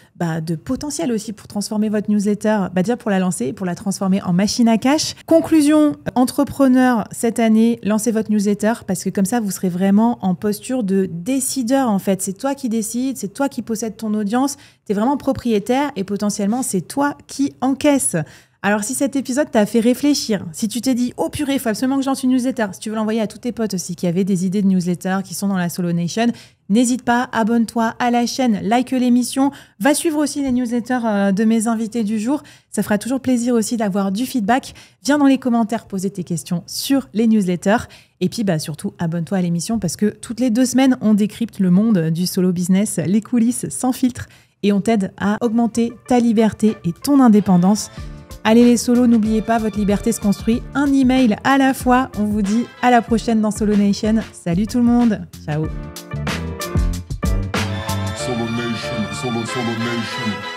potentiel aussi pour transformer votre newsletter, déjà pour la lancer, pour la transformer en machine à cash. Conclusion, entrepreneur, cette année, lancez votre newsletter parce que comme ça, vous serez vraiment en posture de décideur en fait. C'est toi qui décides, c'est toi qui possèdes ton audience, tu es vraiment propriétaire et potentiellement, c'est toi qui encaisse. Alors, si cet épisode t'a fait réfléchir, si tu t'es dit « Oh purée, il faut absolument que je lance une newsletter », si tu veux l'envoyer à tous tes potes aussi qui avaient des idées de newsletter, qui sont dans la Solo Nation, n'hésite pas, abonne-toi à la chaîne, like l'émission, va suivre aussi les newsletters de mes invités du jour. Ça fera toujours plaisir aussi d'avoir du feedback. Viens dans les commentaires poser tes questions sur les newsletters. Et puis, surtout, abonne-toi à l'émission parce que toutes les 2 semaines, on décrypte le monde du solo business, les coulisses sans filtre et on t'aide à augmenter ta liberté et ton indépendance. Allez les solos, n'oubliez pas, votre liberté se construit un email à la fois. On vous dit à la prochaine dans Solo Nation. Salut tout le monde. Ciao. Solo Nation, Solo Nation.